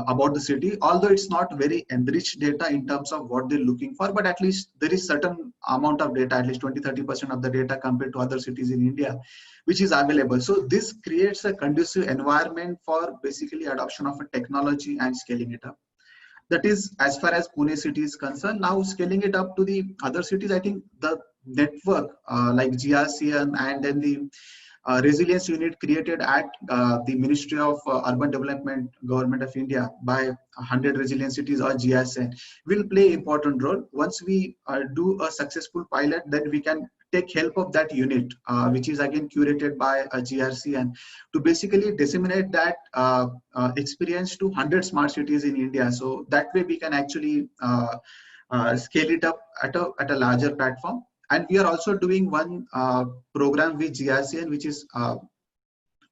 about the city, although it's not very enriched data in terms of what they're looking for, but at least there is certain amount of data, at least 20-30% of the data compared to other cities in India, which is available. So this creates a conducive environment for basically adoption of a technology and scaling it up. That is as far as Pune city is concerned. Now scaling it up to the other cities, I think the network like GRCN and then the resilience unit created at the Ministry of Urban Development, Government of India by 100 Resilient Cities or GRCN will play an important role. Once we do a successful pilot, then we can take help of that unit, which is again curated by a GRCN, to basically disseminate that experience to 100 smart cities in India. So that way we can actually scale it up at a larger platform. And we are also doing one program with GRCN, which is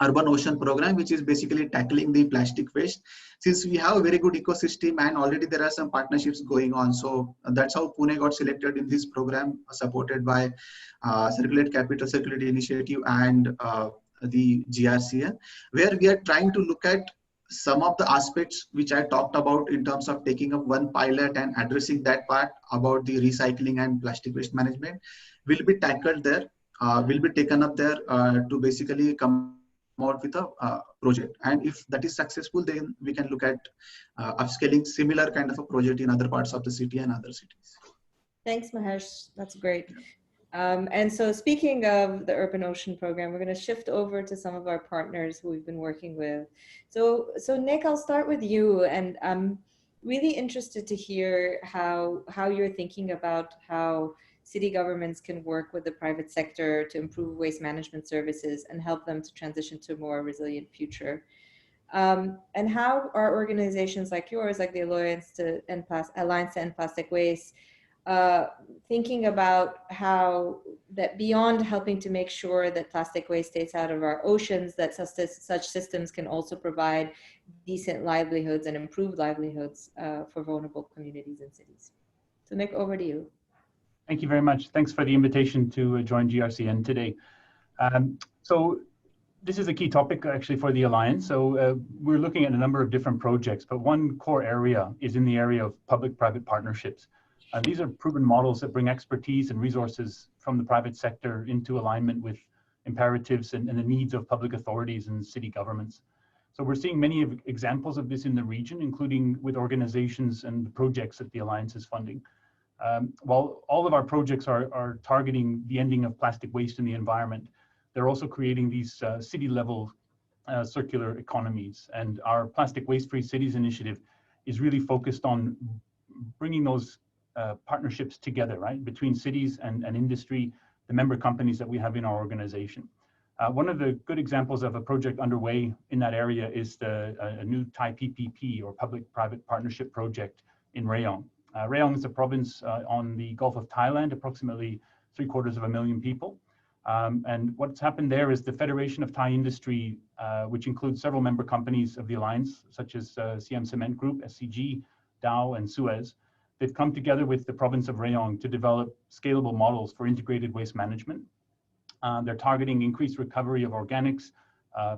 Urban Ocean program, which is basically tackling the plastic waste. Since we have a very good ecosystem and already there are some partnerships going on. So that's how Pune got selected in this program, supported by Circulate Capital, Circulate Initiative and the GRCN, where we are trying to look at some of the aspects which I talked about in terms of taking up one pilot and addressing that part about the recycling and plastic waste management will be tackled there, will be taken up there to basically come out with a project. And if that is successful, then we can look at upscaling similar kind of a project in other parts of the city and other cities. Thanks, Mahesh. That's great. And so speaking of the Urban Ocean program, we're going to shift over to some of our partners who we've been working with. So Nick, I'll start with you, and I'm really interested to hear how you're thinking about how city governments can work with the private sector to improve waste management services and help them to transition to a more resilient future. And how are organizations like yours, like the Alliance to End Plastic Waste, thinking about how that beyond helping to make sure that plastic waste stays out of our oceans, that such systems can also provide decent livelihoods and improved livelihoods for vulnerable communities and cities. So Nick, over to you. Thank you very much. Thanks for the invitation to join GRCN today. So this is a key topic actually for the Alliance. So we're looking at a number of different projects, but one core area is in the area of public-private partnerships. These are proven models that bring expertise and resources from the private sector into alignment with imperatives and the needs of public authorities and city governments. So we're seeing many examples of this in the region, including with organizations and the projects that the Alliance is funding. While all of our projects are targeting the ending of plastic waste in the environment, they're also creating these city-level circular economies. And our Plastic Waste-Free Cities initiative is really focused on bringing those partnerships together, right, between cities and industry, the member companies that we have in our organization. One of the good examples of a project underway in that area is a new Thai PPP, or public-private partnership project in Rayong. Rayong is a province on the Gulf of Thailand, approximately 750,000 people. And what's happened there is the Federation of Thai Industry, which includes several member companies of the Alliance, such as Siam Cement Group, SCG, Dow, and Suez. They've come together with the province of Rayong to develop scalable models for integrated waste management. They're targeting increased recovery of organics,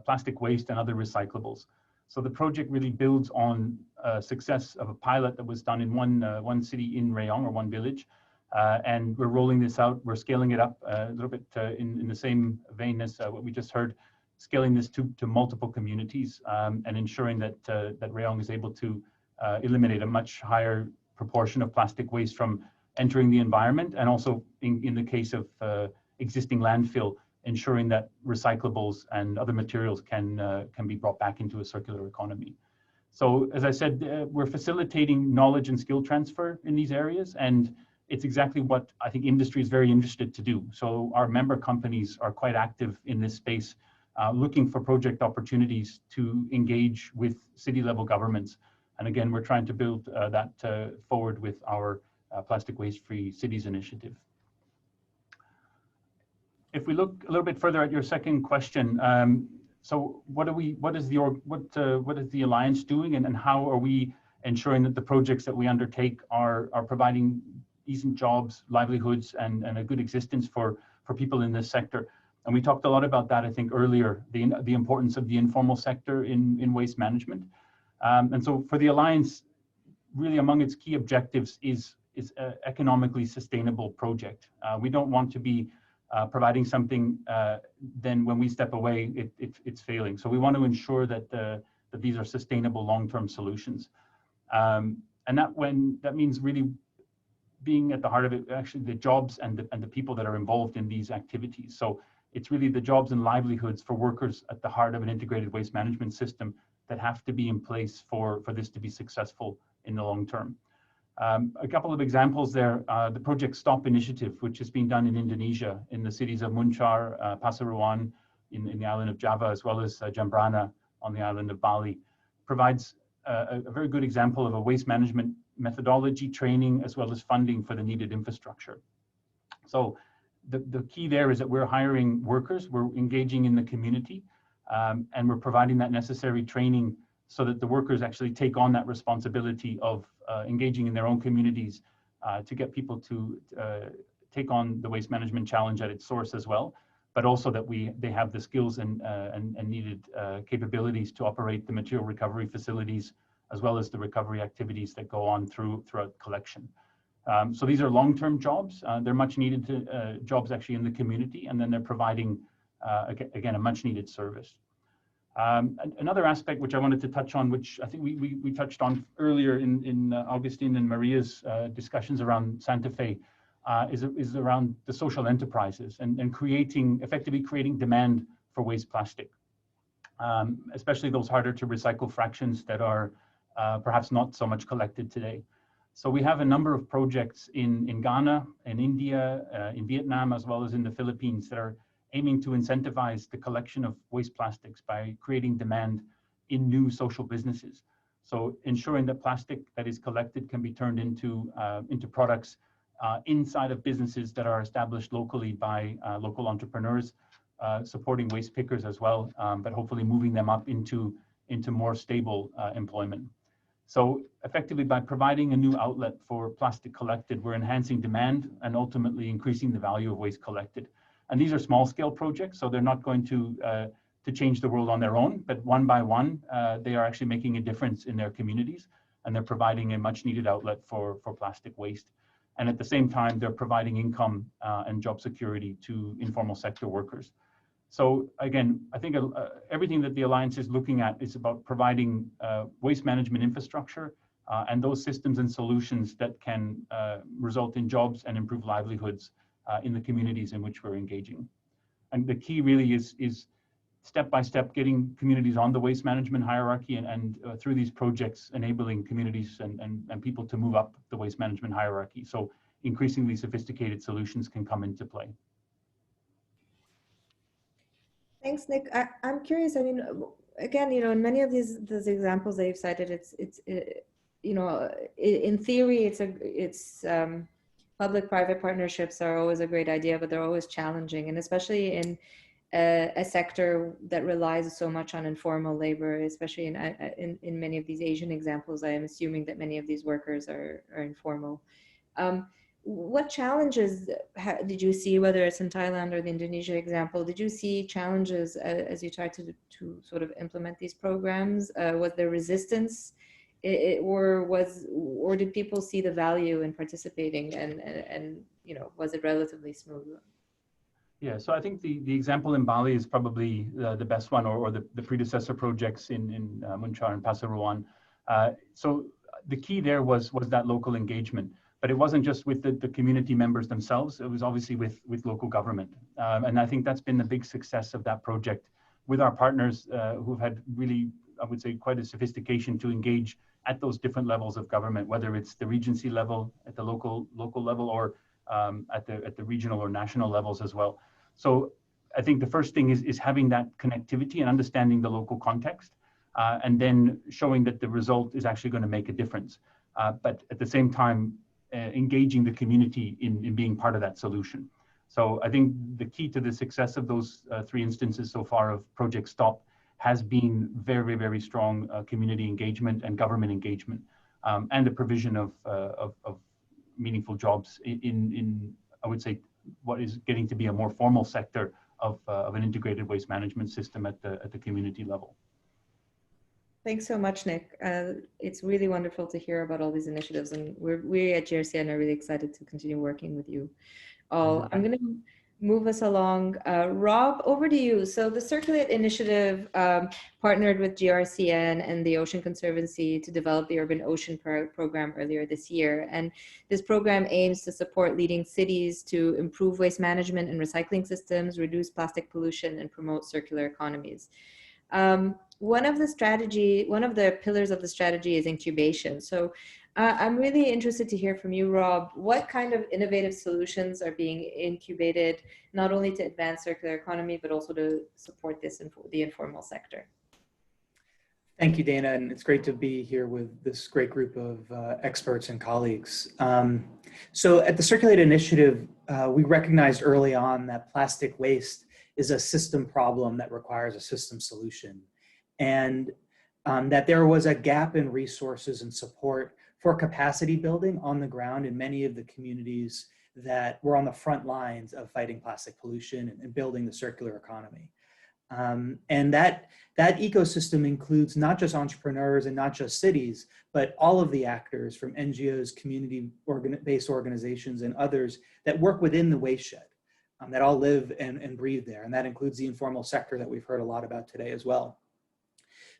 plastic waste, and other recyclables. So the project really builds on success of a pilot that was done in one city in Rayong, or one village. And we're rolling this out, we're scaling it up a little bit in the same vein as what we just heard, scaling this to multiple communities and ensuring that Rayong is able to eliminate a much higher proportion of plastic waste from entering the environment, and also in the case of existing landfill, ensuring that recyclables and other materials can be brought back into a circular economy. So as I said, we're facilitating knowledge and skill transfer in these areas, and it's exactly what I think industry is very interested to do. So our member companies are quite active in this space, looking for project opportunities to engage with city level governments. And again, we're trying to build that forward with our Plastic Waste-Free Cities initiative. If we look a little bit further at your second question, so what is the Alliance doing, and how are we ensuring that the projects that we undertake are providing decent jobs, livelihoods, and a good existence for people in this sector? And we talked a lot about that, I think, earlier, the importance of the informal sector in waste management. And so for the Alliance, really among its key objectives is an economically sustainable project. We don't want to be providing something, then when we step away, it's failing. So we want to ensure that that these are sustainable long-term solutions. And that means really being at the heart of it, actually the jobs and the people that are involved in these activities. So it's really the jobs and livelihoods for workers at the heart of an integrated waste management system that have to be in place for this to be successful in the long term. A couple of examples there, the Project STOP initiative, which is being done in Indonesia, in the cities of Muncar, Pasuruan, in the island of Java, as well as Jembrana on the island of Bali, provides a very good example of a waste management methodology, training, as well as funding for the needed infrastructure. So the key there is that we're hiring workers, we're engaging in the community, and we're providing that necessary training so that the workers actually take on that responsibility of engaging in their own communities to get people to take on the waste management challenge at its source as well, but also that they have the skills and needed capabilities to operate the material recovery facilities, as well as the recovery activities that go on throughout collection. So these are long-term jobs. They're much needed jobs actually in the community, and then they're providing, again, a much needed service. Another aspect which I wanted to touch on, which I think we touched on earlier in Augustine and Maria's discussions around Santa Fe, is around the social enterprises and effectively creating demand for waste plastic, especially those harder to recycle fractions that are perhaps not so much collected today. So we have a number of projects in Ghana, in India, in Vietnam, as well as in the Philippines that are aiming to incentivize the collection of waste plastics by creating demand in new social businesses. So ensuring that plastic that is collected can be turned into products inside of businesses that are established locally by local entrepreneurs, supporting waste pickers as well, but hopefully moving them up into more stable employment. So effectively, by providing a new outlet for plastic collected, we're enhancing demand and ultimately increasing the value of waste collected. And these are small scale projects, so they're not going to change the world on their own, but one by one, they are actually making a difference in their communities, and they're providing a much needed outlet for plastic waste. And at the same time, they're providing income and job security to informal sector workers. So again, I think everything that the Alliance is looking at is about providing waste management infrastructure and those systems and solutions that can result in jobs and improve livelihoods in the communities in which we're engaging. And the key really is step by step getting communities on the waste management hierarchy and through these projects enabling communities and people to move up the waste management hierarchy. So increasingly sophisticated solutions can come into play. Thanks, Nick. I'm curious. I mean, again, in many of these examples that you've cited, it's in theory, it's public-private partnerships are always a great idea, but they're always challenging, and especially in a sector that relies so much on informal labor, especially in many of these Asian examples. I am assuming that many of these workers are informal. What challenges did you see, whether it's in Thailand or the Indonesia example? Did you see challenges as you tried to sort of implement these programs? Was there resistance, or did people see the value in participating, and was it relatively smooth? Yeah, so I think the example in Bali is probably the best one, or the predecessor projects in Muncar and Pasuruan. So the key there was that local engagement. But it wasn't just with the community members themselves, it was obviously with local government. And I think that's been the big success of that project with our partners who've had really, I would say, quite a sophistication to engage at those different levels of government, whether it's the Regency level, at the local level, or at the regional or national levels as well. So I think the first thing is having that connectivity and understanding the local context, and then showing that the result is actually going to make a difference. But at the same time, engaging the community in being part of that solution. So I think the key to the success of those three instances so far of Project STOP has been very, very strong community engagement and government engagement, and the provision of meaningful jobs in I would say, what is getting to be a more formal sector of an integrated waste management system at the community level. Thanks so much, Nick. It's really wonderful to hear about all these initiatives, and we at GRCN are really excited to continue working with you all. I'm going to move us along. Rob, over to you. So the Circulate Initiative partnered with GRCN and the Ocean Conservancy to develop the Urban Ocean Program earlier this year. And this program aims to support leading cities to improve waste management and recycling systems, reduce plastic pollution, and promote circular economies. One of the pillars of the strategy is incubation. So I'm really interested to hear from you, Rob. What kind of innovative solutions are being incubated, not only to advance circular economy, but also to support the informal sector? Thank you, Dana, and it's great to be here with this great group of experts and colleagues. So at the Circulate Initiative, we recognized early on that plastic waste is a system problem that requires a system solution, and that there was a gap in resources and support for capacity building on the ground in many of the communities that were on the front lines of fighting plastic pollution and building the circular economy. And that ecosystem includes not just entrepreneurs and not just cities, but all of the actors from NGOs, community-based organizations, and others that work within the waste shed, that all live and breathe there. And that includes the informal sector that we've heard a lot about today as well.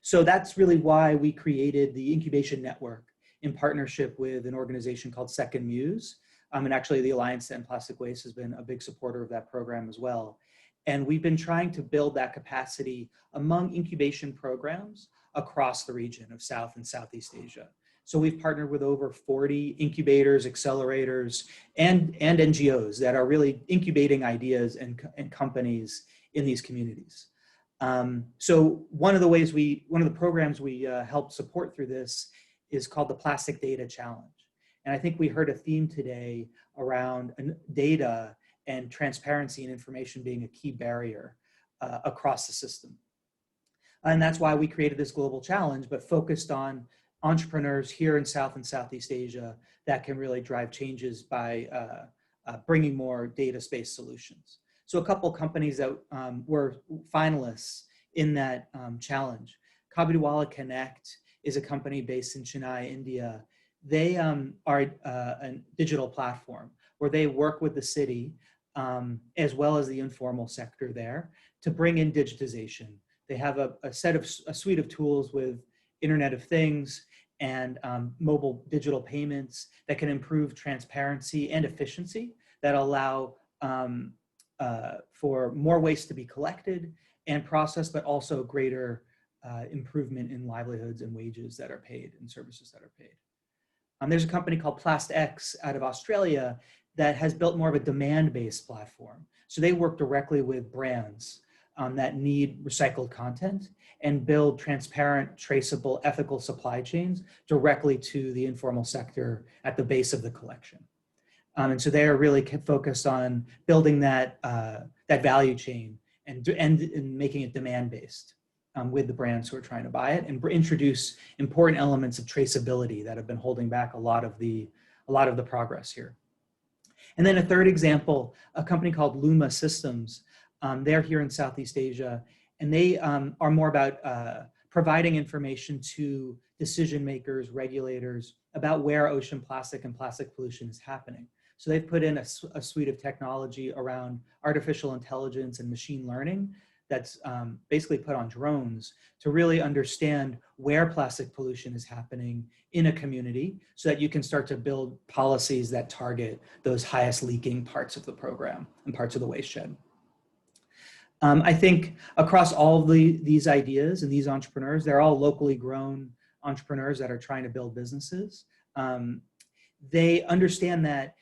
So that's really why we created the Incubation Network in partnership with an organization called Second Muse. And actually the Alliance to End Plastic Waste has been a big supporter of that program as well. And we've been trying to build that capacity among incubation programs across the region of South and Southeast Asia. So we've partnered with over 40 incubators, accelerators, and NGOs that are really incubating ideas and companies in these communities. So one of the programs we helped support through this is called the Plastic Data Challenge. And I think we heard a theme today around data and transparency and information being a key barrier across the system. And that's why we created this global challenge, but focused on entrepreneurs here in South and Southeast Asia that can really drive changes by bringing more data-based solutions. So a couple companies that were finalists in that challenge. Kabadiwala Connect is a company based in Chennai, India. They are a digital platform where they work with the city as well as the informal sector there to bring in digitization. They have a suite of tools with Internet of Things and mobile digital payments that can improve transparency and efficiency that allow for more waste to be collected and processed, but also greater improvement in livelihoods and wages that are paid and services that are paid. There's a company called PlastX out of Australia that has built more of a demand-based platform. So they work directly with brands that need recycled content and build transparent, traceable, ethical supply chains directly to the informal sector at the base of the collection. And so they are really focused on building that, that value chain and making it demand-based with the brands who are trying to buy it, and introduce important elements of traceability that have been holding back a lot of the progress here. And then a third example, a company called Luma Systems. They're here in Southeast Asia, and they are more about providing information to decision makers, regulators, about where ocean plastic and plastic pollution is happening. So they've put in a suite of technology around artificial intelligence and machine learning that's basically put on drones to really understand where plastic pollution is happening in a community so that you can start to build policies that target those highest leaking parts of the program and parts of the waste shed. I think across all these ideas and these entrepreneurs, they're all locally grown entrepreneurs that are trying to build businesses. They understand that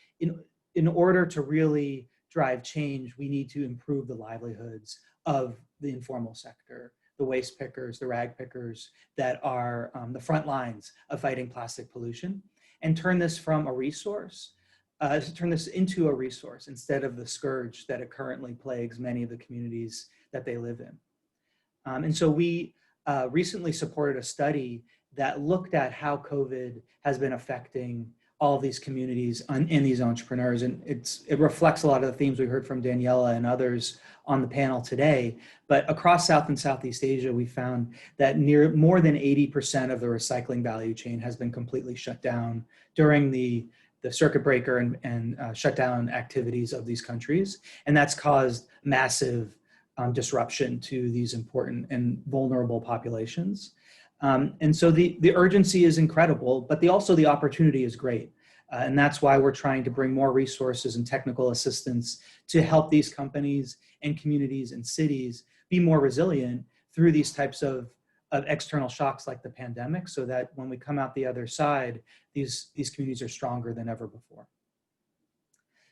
in order to really drive change, we need to improve the livelihoods of the informal sector, the waste pickers, the rag pickers that are the front lines of fighting plastic pollution, and turn this from a resource, turn this into a resource instead of the scourge that it currently plagues many of the communities that they live in. And so we recently supported a study that looked at how COVID has been affecting all these communities and these entrepreneurs. And it reflects a lot of the themes we heard from Daniela and others on the panel today. But across South and Southeast Asia, we found that more than 80% of the recycling value chain has been completely shut down during the circuit breaker and shutdown activities of these countries. And that's caused massive disruption to these important and vulnerable populations. And so the urgency is incredible, but also the opportunity is great. And that's why we're trying to bring more resources and technical assistance to help these companies and communities and cities be more resilient through these types of external shocks like the pandemic, so that when we come out the other side, these communities are stronger than ever before.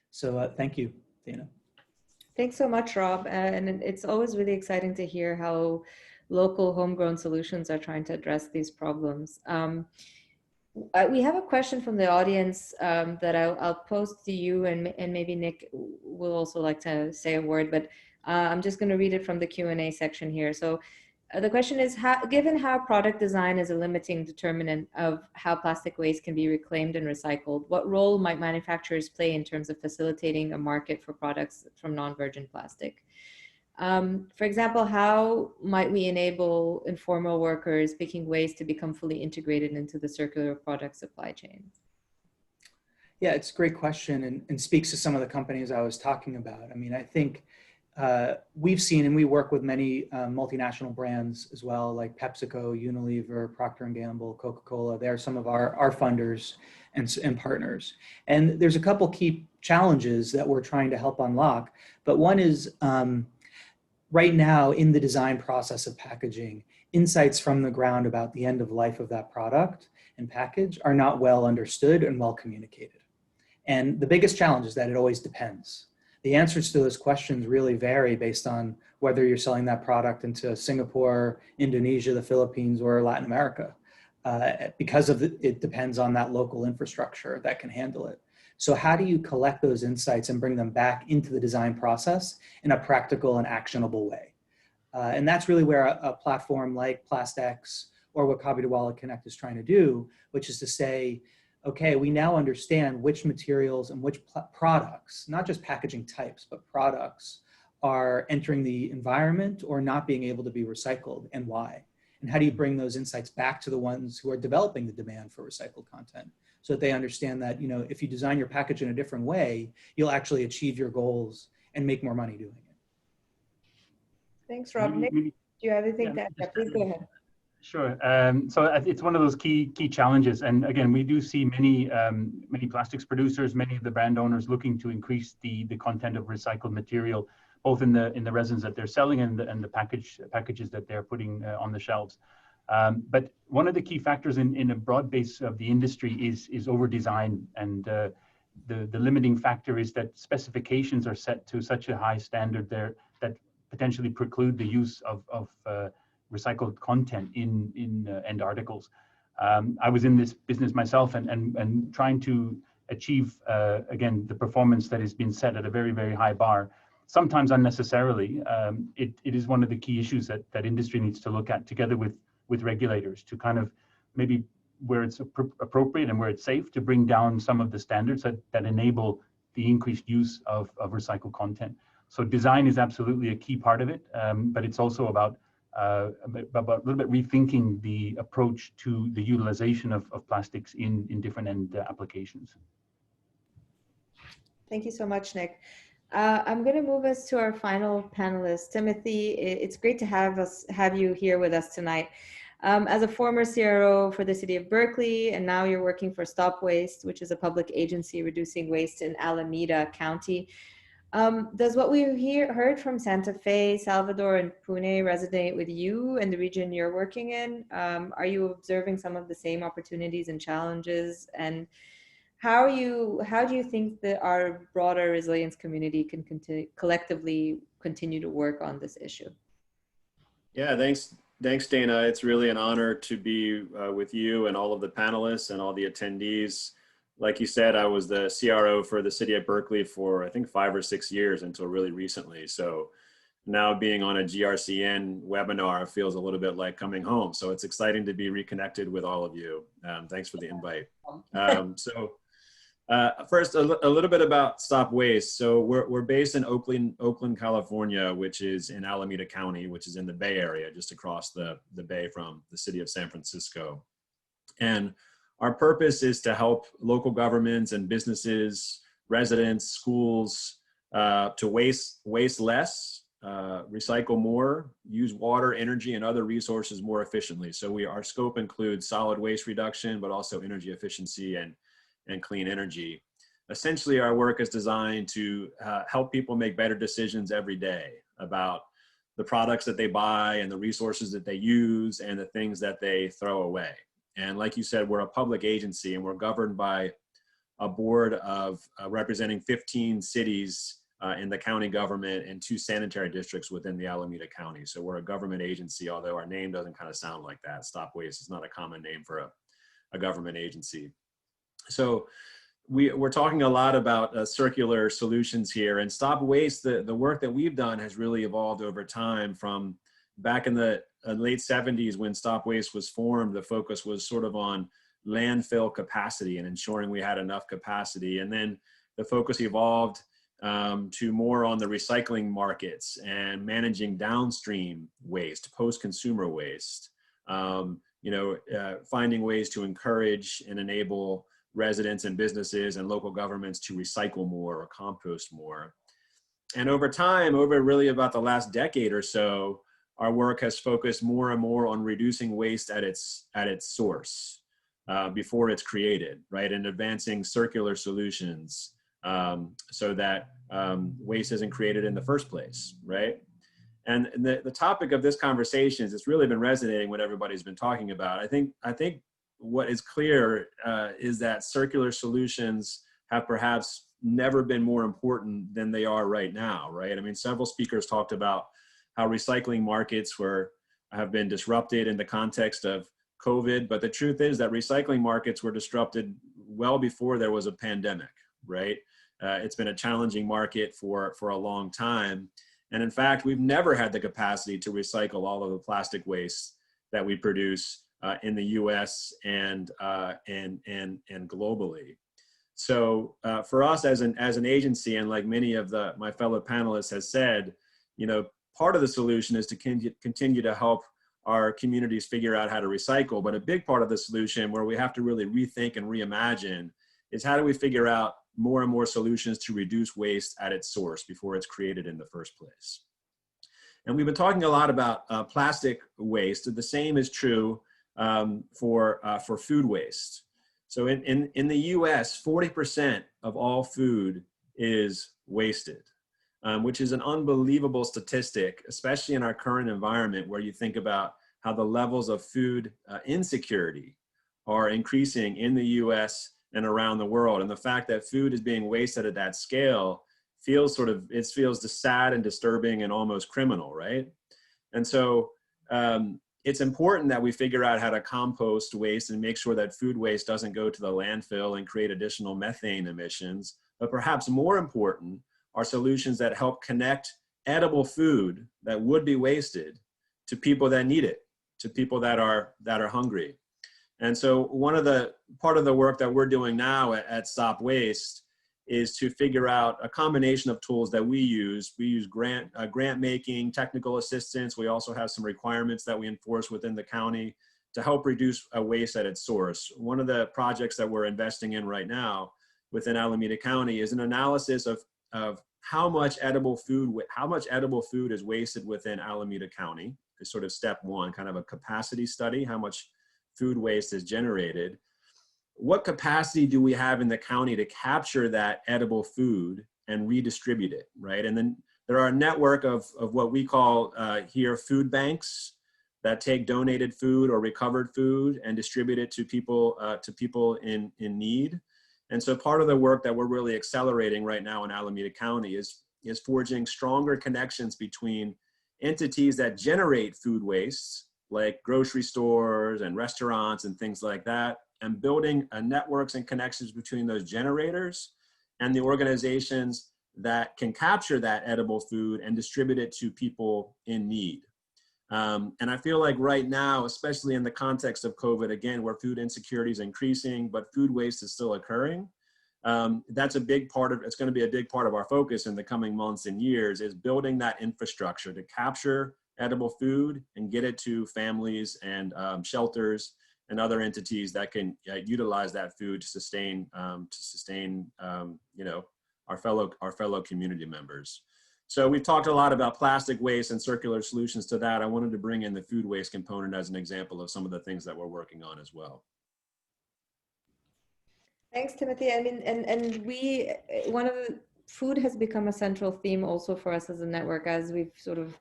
So thank you, Dana. Thanks so much, Rob. And it's always really exciting to hear how local homegrown solutions are trying to address these problems. We have a question from the audience that I'll pose to you, and maybe Nick will also like to say a word, but I'm just going to read it from the Q&A section here. So the question is, given how product design is a limiting determinant of how plastic waste can be reclaimed and recycled, what role might manufacturers play in terms of facilitating a market for products from non-virgin plastic? For example, how might we enable informal workers picking waste to become fully integrated into the circular product supply chain? Yeah, it's a great question, and speaks to some of the companies I was talking about. I mean, I think we've seen, and we work with many multinational brands as well, like PepsiCo, Unilever, Procter & Gamble, Coca-Cola. They're some of our funders and partners. And there's a couple key challenges that we're trying to help unlock. But one is, right now in the design process of packaging, insights from the ground about the end of life of that product and package are not well understood and well communicated. And the biggest challenge is that it always depends. The answers to those questions really vary based on whether you're selling that product into Singapore, Indonesia, the Philippines, or Latin America, because it depends on that local infrastructure that can handle it. So how do you collect those insights and bring them back into the design process in a practical and actionable way? And that's really where a platform like PlastX or what Kabidawala Connect is trying to do, which is to say, okay, we now understand which materials and which products, not just packaging types, but products are entering the environment or not being able to be recycled, and why. And how do you bring those insights back to the ones who are developing the demand for recycled content, so that they understand that, you know, if you design your package in a different way, you'll actually achieve your goals and make more money doing it. Thanks, Rob. Nick, do you have anything to add? Please go ahead. Sure. So it's one of those key challenges, and again, we do see many plastics producers, many of the brand owners looking to increase the content of recycled material, both in the resins that they're selling and the packages that they're putting on the shelves. But one of the key factors in a broad base of the industry is over design, and the limiting factor is that specifications are set to such a high standard there that potentially preclude the use of recycled content in end articles. I was in this business myself, and trying to achieve again the performance that has been set at a very, very high bar, sometimes unnecessarily. It is one of the key issues that industry needs to look at together with regulators, to kind of maybe where it's appropriate and where it's safe to bring down some of the standards that enable the increased use of recycled content. So design is absolutely a key part of it, but it's also about a little bit rethinking the approach to the utilization of plastics in different end applications. Thank you so much, Nick. I'm going to move us to our final panelist, Timothy. It's great to have you here with us tonight. As a former CRO for the city of Berkeley, and now you're working for Stop Waste, which is a public agency reducing waste in Alameda County. Does what we heard from Santa Fe, Salvador, and Pune resonate with you and the region you're working in? Are you observing some of the same opportunities and challenges? And how do you think that our broader resilience community can collectively continue to work on this issue? Yeah, thanks, Dana. It's really an honor to be with you and all of the panelists and all the attendees. Like you said, I was the CRO for the city of Berkeley for I think 5 or 6 years until really recently. So now being on a GRCN webinar feels a little bit like coming home. So it's exciting to be reconnected with all of you. Thanks for the invite. First, a little bit about Stop Waste. So we're based in Oakland, California, which is in Alameda County, which is in the Bay Area, just across the bay from the city of San Francisco. And our purpose is to help local governments and businesses, residents, schools, to waste less, recycle more, use water, energy, and other resources more efficiently. So our scope includes solid waste reduction, but also energy efficiency and clean energy. Essentially, our work is designed to help people make better decisions every day about the products that they buy and the resources that they use and the things that they throw away. And like you said, we're a public agency and we're governed by a board of representing 15 cities in the county government and 2 sanitary districts within the Alameda County. So we're a government agency, although our name doesn't kind of sound like that. Stop Waste is not a common name for a government agency. So we're talking a lot about circular solutions here, and Stop Waste, the work that we've done has really evolved over time. From back in the late 70s when Stop Waste was formed, the focus was sort of on landfill capacity and ensuring we had enough capacity. And then the focus evolved to more on the recycling markets and managing downstream waste, post-consumer waste, finding ways to encourage and enable residents and businesses and local governments to recycle more or compost more. And over time, over really about the last decade or so, our work has focused more and more on reducing waste at its source before it's created, right? And advancing circular solutions so that waste isn't created in the first place, right? And the topic of this conversation is, it's really been resonating what everybody's been talking about. I think what is clear is that circular solutions have perhaps never been more important than they are right now, right? I mean, several speakers talked about how recycling markets have been disrupted in the context of COVID, but the truth is that recycling markets were disrupted well before there was a pandemic, right? It's been a challenging market for a long time. And in fact, we've never had the capacity to recycle all of the plastic waste that we produce in the US and globally. So for us as an agency, and like many of my fellow panelists has said, part of the solution is to continue to help our communities figure out how to recycle. But a big part of the solution, where we have to really rethink and reimagine, is how do we figure out more and more solutions to reduce waste at its source before it's created in the first place. And we've been talking a lot about plastic waste. The same is true for food waste. So in the US, 40% of all food is wasted, which is an unbelievable statistic, especially in our current environment, where you think about how the levels of food insecurity are increasing in the US and around the world. And the fact that food is being wasted at that scale feels sad and disturbing and almost criminal, right? And so it's important that we figure out how to compost waste and make sure that food waste doesn't go to the landfill and create additional methane emissions. But perhaps more important are solutions that help connect edible food that would be wasted to people that need it, to people that are hungry. And so part of the work that we're doing now at Stop Waste is to figure out a combination of tools that we use. We use grant making, technical assistance. We also have some requirements that we enforce within the county to help reduce waste at its source. One of the projects that we're investing in right now within Alameda County is an analysis of how much edible food is wasted within Alameda County. It's sort of step one, kind of a capacity study, how much food waste is generated. What capacity do we have in the county to capture that edible food and redistribute it, right? And then there are a network of what we call here food banks that take donated food or recovered food and distribute it to people in need. And so part of the work that we're really accelerating right now in Alameda County is forging stronger connections between entities that generate food waste, like grocery stores and restaurants and things like that, and building networks and connections between those generators and the organizations that can capture that edible food and distribute it to people in need. And I feel like right now, especially in the context of COVID, again, where food insecurity is increasing, but food waste is still occurring, That's a big part of, it's going to be a big part of our focus in the coming months and years, is building that infrastructure to capture edible food and get it to families and shelters and other entities that can utilize that food to sustain you know, our fellow community members. So we've talked a lot about plastic waste and circular solutions to that. I wanted to bring in the food waste component as an example of some of the things that we're working on as well. Thanks, Timothy. I mean, and we, one of the, food has become a central theme also for us as a network, as we've sort of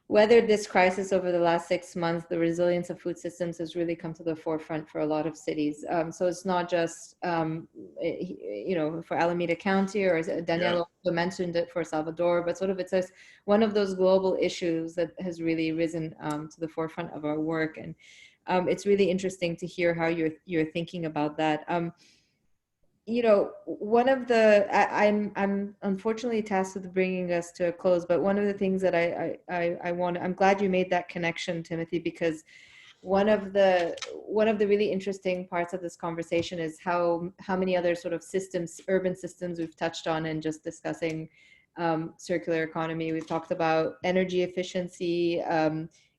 weathered this crisis over the last 6 months. The resilience of food systems has really come to the forefront for a lot of cities. So it's not just, you know, for Alameda County, or as Danielle also mentioned it for Salvador, but sort of it's one of those global issues that has really risen to the forefront of our work. And it's really interesting to hear how you're thinking about that. You know, one of the, I'm unfortunately tasked with bringing us to a close, but one of the things that I'm glad you made that connection, Timothy, because one of the really interesting parts of this conversation is how many other sort of systems, urban systems we've touched on in just discussing circular economy. We've talked about energy efficiency,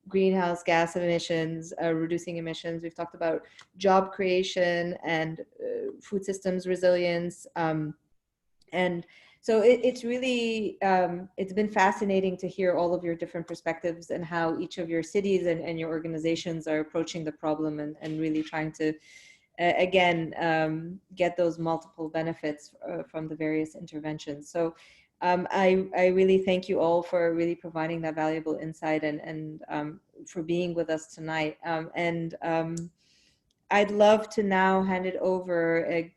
greenhouse gas emissions, reducing emissions. We've talked about job creation and food systems resilience. And so it's really, it's been fascinating to hear all of your different perspectives and how each of your cities and your organizations are approaching the problem and really trying to, again, get those multiple benefits from the various interventions. So I really thank you all for really providing that valuable insight and for being with us tonight. I'd love to now hand it over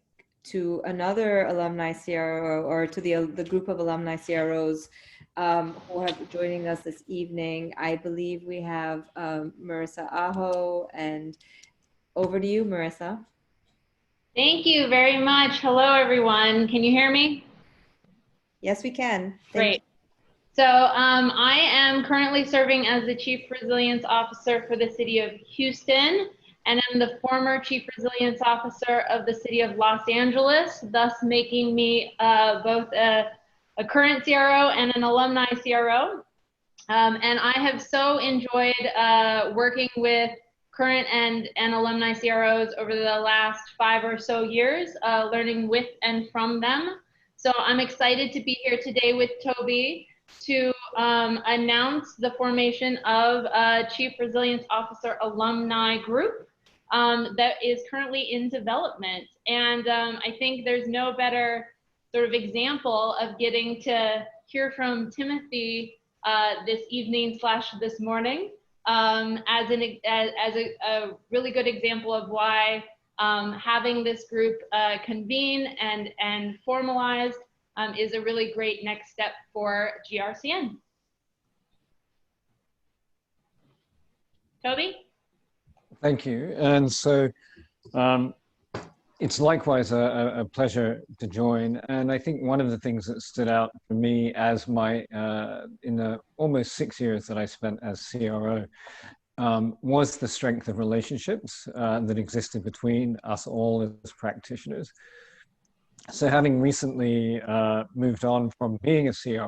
to another alumni CRO, or to the group of alumni CROs who are joining us this evening. I believe we have Marissa Aho, and over to you, Marissa. Thank you very much. Hello, everyone. Can you hear me? Yes, we can. Great. So I am currently serving as the Chief Resilience Officer for the City of Houston, and I'm the former Chief Resilience Officer of the City of Los Angeles, thus making me both a current CRO and an alumni CRO. And I have so enjoyed working with current and alumni CROs over the last 5 or so years, learning with and from them. So I'm excited to be here today with Toby to announce the formation of a Chief Resilience Officer alumni group that is currently in development. And I think there's no better sort of example of getting to hear from Timothy this evening / this morning as a really good example of why having this group convene and formalized is a really great next step for GRCN. Toby? Thank you. And so it's likewise a pleasure to join. And I think one of the things that stood out for me as in the almost 6 years that I spent as CRO was the strength of relationships that existed between us all as practitioners. So having recently moved on from being a CRO,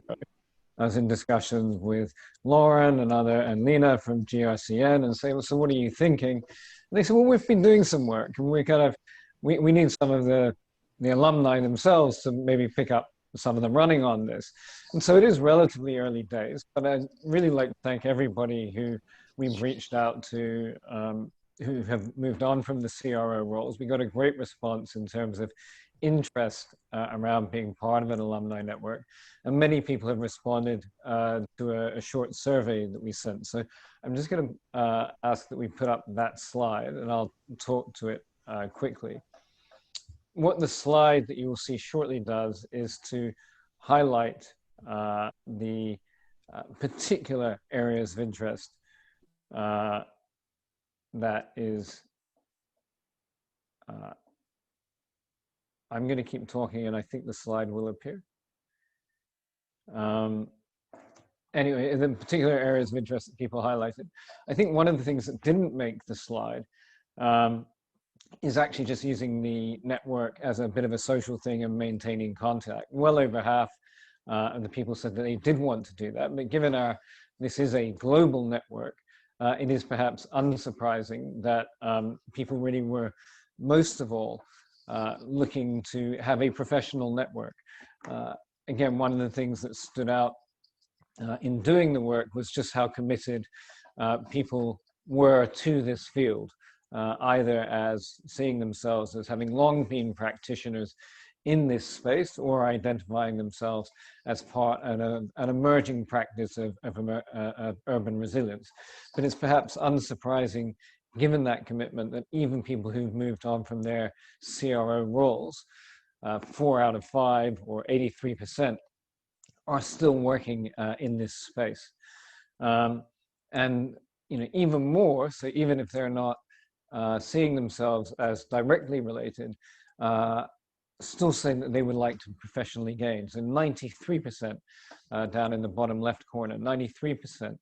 I was in discussions with Lauren and Lena from GRCN and say, well, so what are you thinking? And they said, well, we've been doing some work and we need some of the alumni themselves to maybe pick up some of them running on this. And so it is relatively early days, but I'd really like to thank everybody who we've reached out to who have moved on from the CRO roles. We got a great response in terms of interest around being part of an alumni network. And many people have responded to a short survey that we sent. So I'm just going to ask that we put up that slide and I'll talk to it quickly. What the slide that you will see shortly does is to highlight the particular areas of interest that is I'm going to keep talking and I think the slide will appear. Anyway, the particular areas of interest that people highlighted. I think one of the things that didn't make the slide is actually just using the network as a bit of a social thing and maintaining contact. Well over half of the people said that they did want to do that, but given this is a global network, it is perhaps unsurprising that people really were most of all looking to have a professional network. Again, one of the things that stood out in doing the work was just how committed people were to this field, either as seeing themselves as having long been practitioners in this space or identifying themselves as part of an emerging practice of urban resilience. But it's perhaps unsurprising, given that commitment, that even people who've moved on from their CRO roles, 4 out of 5 or 83%, are still working in this space. And even more, so even if they're not seeing themselves as directly related, still saying that they would like to professionally gain. So 93% down in the bottom left corner, 93%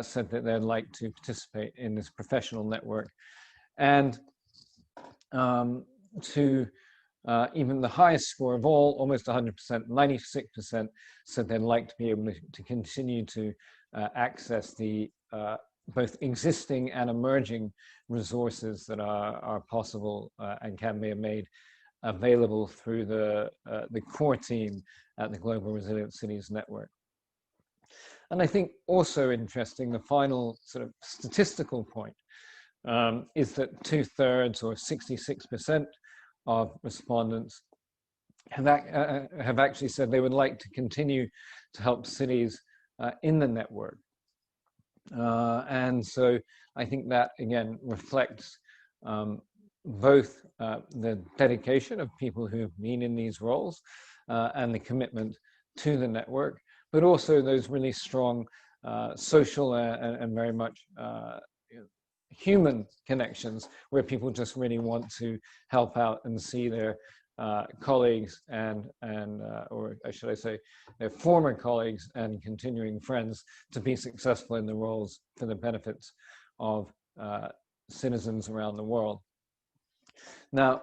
said that they'd like to participate in this professional network. And even the highest score of all, almost 100%, 96% said they'd like to be able to continue to access the both existing and emerging resources that are possible and can be made available through the core team at the Global Resilient Cities Network. And I think also interesting, the final sort of statistical point is that 2/3 or 66% of respondents have actually said they would like to continue to help cities in the network. And so I think that again reflects both the dedication of people who've been in these roles and the commitment to the network, but also those really strong social and very much human connections where people just really want to help out and see their colleagues or should I say, their former colleagues and continuing friends to be successful in the roles for the benefits of citizens around the world. Now,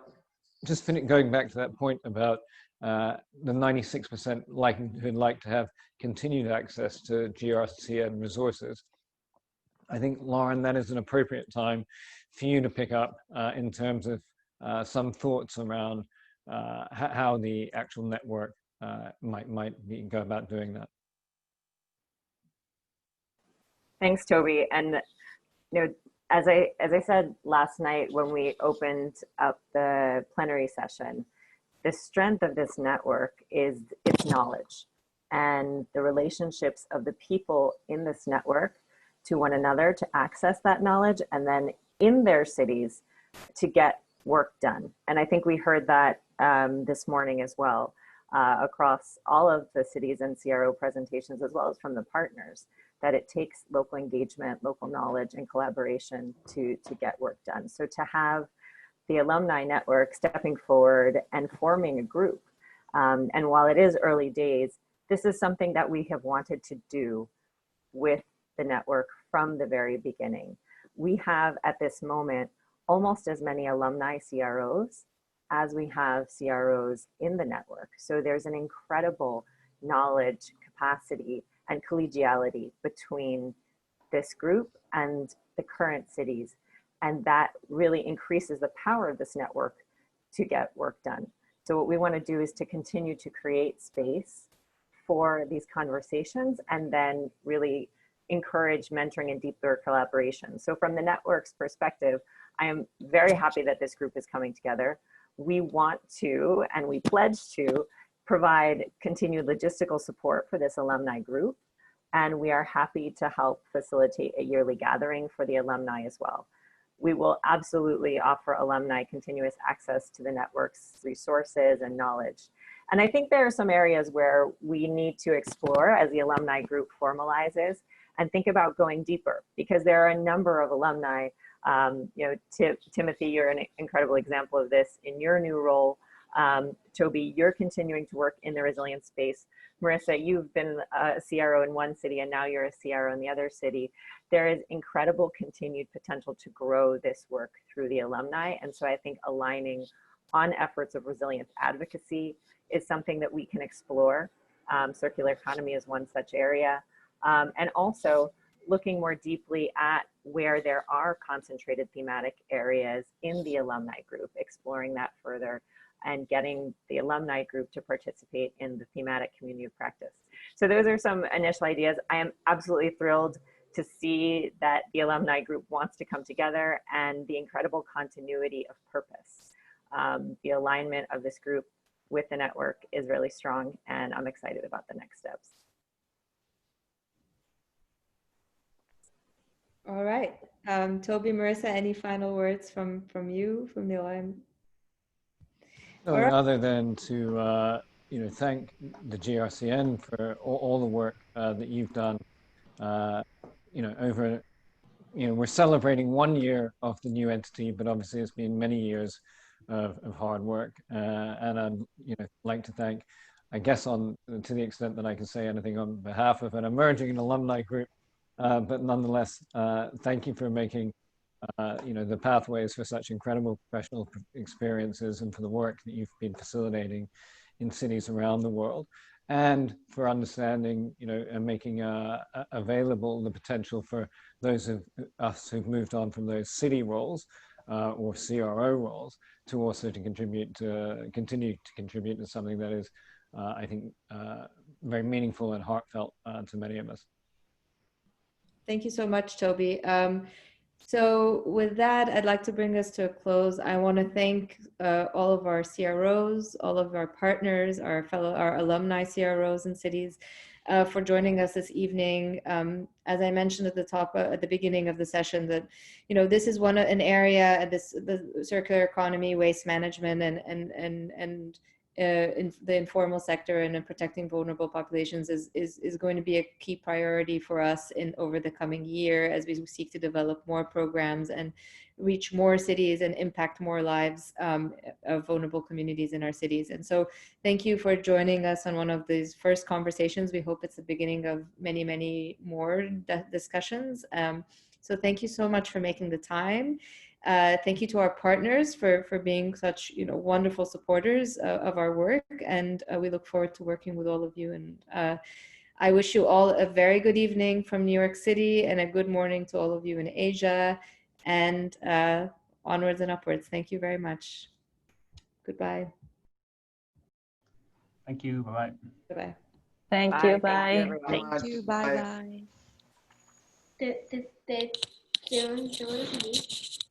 just going back to that point about the 96% who'd like to have continued access to GRCN resources, I think, Lauren, that is an appropriate time for you to pick up in terms of some thoughts around how the actual network might go about doing that. Thanks, Toby. And as I said last night when we opened up the plenary session, the strength of this network is its knowledge and the relationships of the people in this network to one another to access that knowledge, and then in their cities to get work done. And I think we heard that this morning as well across all of the cities and CRO presentations, as well as from the partners, that it takes local engagement, local knowledge, and collaboration to get work done. So to have the alumni network stepping forward and forming a group, and while it is early days, this is something that we have wanted to do with the network from the very beginning. We have at this moment almost as many alumni CROs as we have CROs in the network. So there's an incredible knowledge, capacity, and collegiality between this group and the current cities. And that really increases the power of this network to get work done. So what we want to do is to continue to create space for these conversations and then really encourage mentoring and deeper collaboration. So from the network's perspective, I am very happy that this group is coming together. We want to, and we pledge to, provide continued logistical support for this alumni group. And we are happy to help facilitate a yearly gathering for the alumni as well. We will absolutely offer alumni continuous access to the network's resources and knowledge. And I think there are some areas where we need to explore as the alumni group formalizes and think about going deeper, because there are a number of alumni. Timothy, you're an incredible example of this in your new role, Toby, you're continuing to work in the resilience space. Marissa, you've been a CRO in one city and now you're a CRO in the other city. There is incredible continued potential to grow this work through the alumni. And so I think aligning on efforts of resilience advocacy is something that we can explore. Circular economy is one such area. And also looking more deeply at where there are concentrated thematic areas in the alumni group, exploring that further and getting the alumni group to participate in the thematic community of practice. So those are some initial ideas. I am absolutely thrilled to see that the alumni group wants to come together and the incredible continuity of purpose. The alignment of this group with the network is really strong, and I'm excited about the next steps. All right. Toby, Marissa, any final words from you, from the alignment? No, other than to thank the GRCN for all the work that you've done. Over we're celebrating 1 year of the new entity, but obviously it's been many years of hard work. And I'd like to thank, I guess, to the extent that I can say anything on behalf of an emerging alumni group, but nonetheless, thank you for making the pathways for such incredible professional experiences and for the work that you've been facilitating in cities around the world, and for understanding, and making available the potential for those of us who've moved on from those city roles or CRO roles to also continue to contribute to something that is, I think, very meaningful and heartfelt to many of us. Thank you so much, Toby. So with that, I'd like to bring us to a close. I want to thank all of our CROs, all of our partners, our alumni CROs and cities for joining us this evening. As I mentioned at the beginning of the session, that this is an area, the circular economy, waste management, and in the informal sector and in protecting vulnerable populations is going to be a key priority for us over the coming year as we seek to develop more programs and reach more cities and impact more lives of vulnerable communities in our cities. And so thank you for joining us on one of these first conversations. We hope it's the beginning of many, many more discussions. So thank you so much for making the time. Thank you to our partners for being such wonderful supporters of our work, and we look forward to working with all of you. And I wish you all a very good evening from New York City and a good morning to all of you in Asia, and onwards and upwards. Thank you very much. Goodbye. Thank you. Bye-bye. Bye-bye. Thank you. Bye. Thank you. Bye-bye.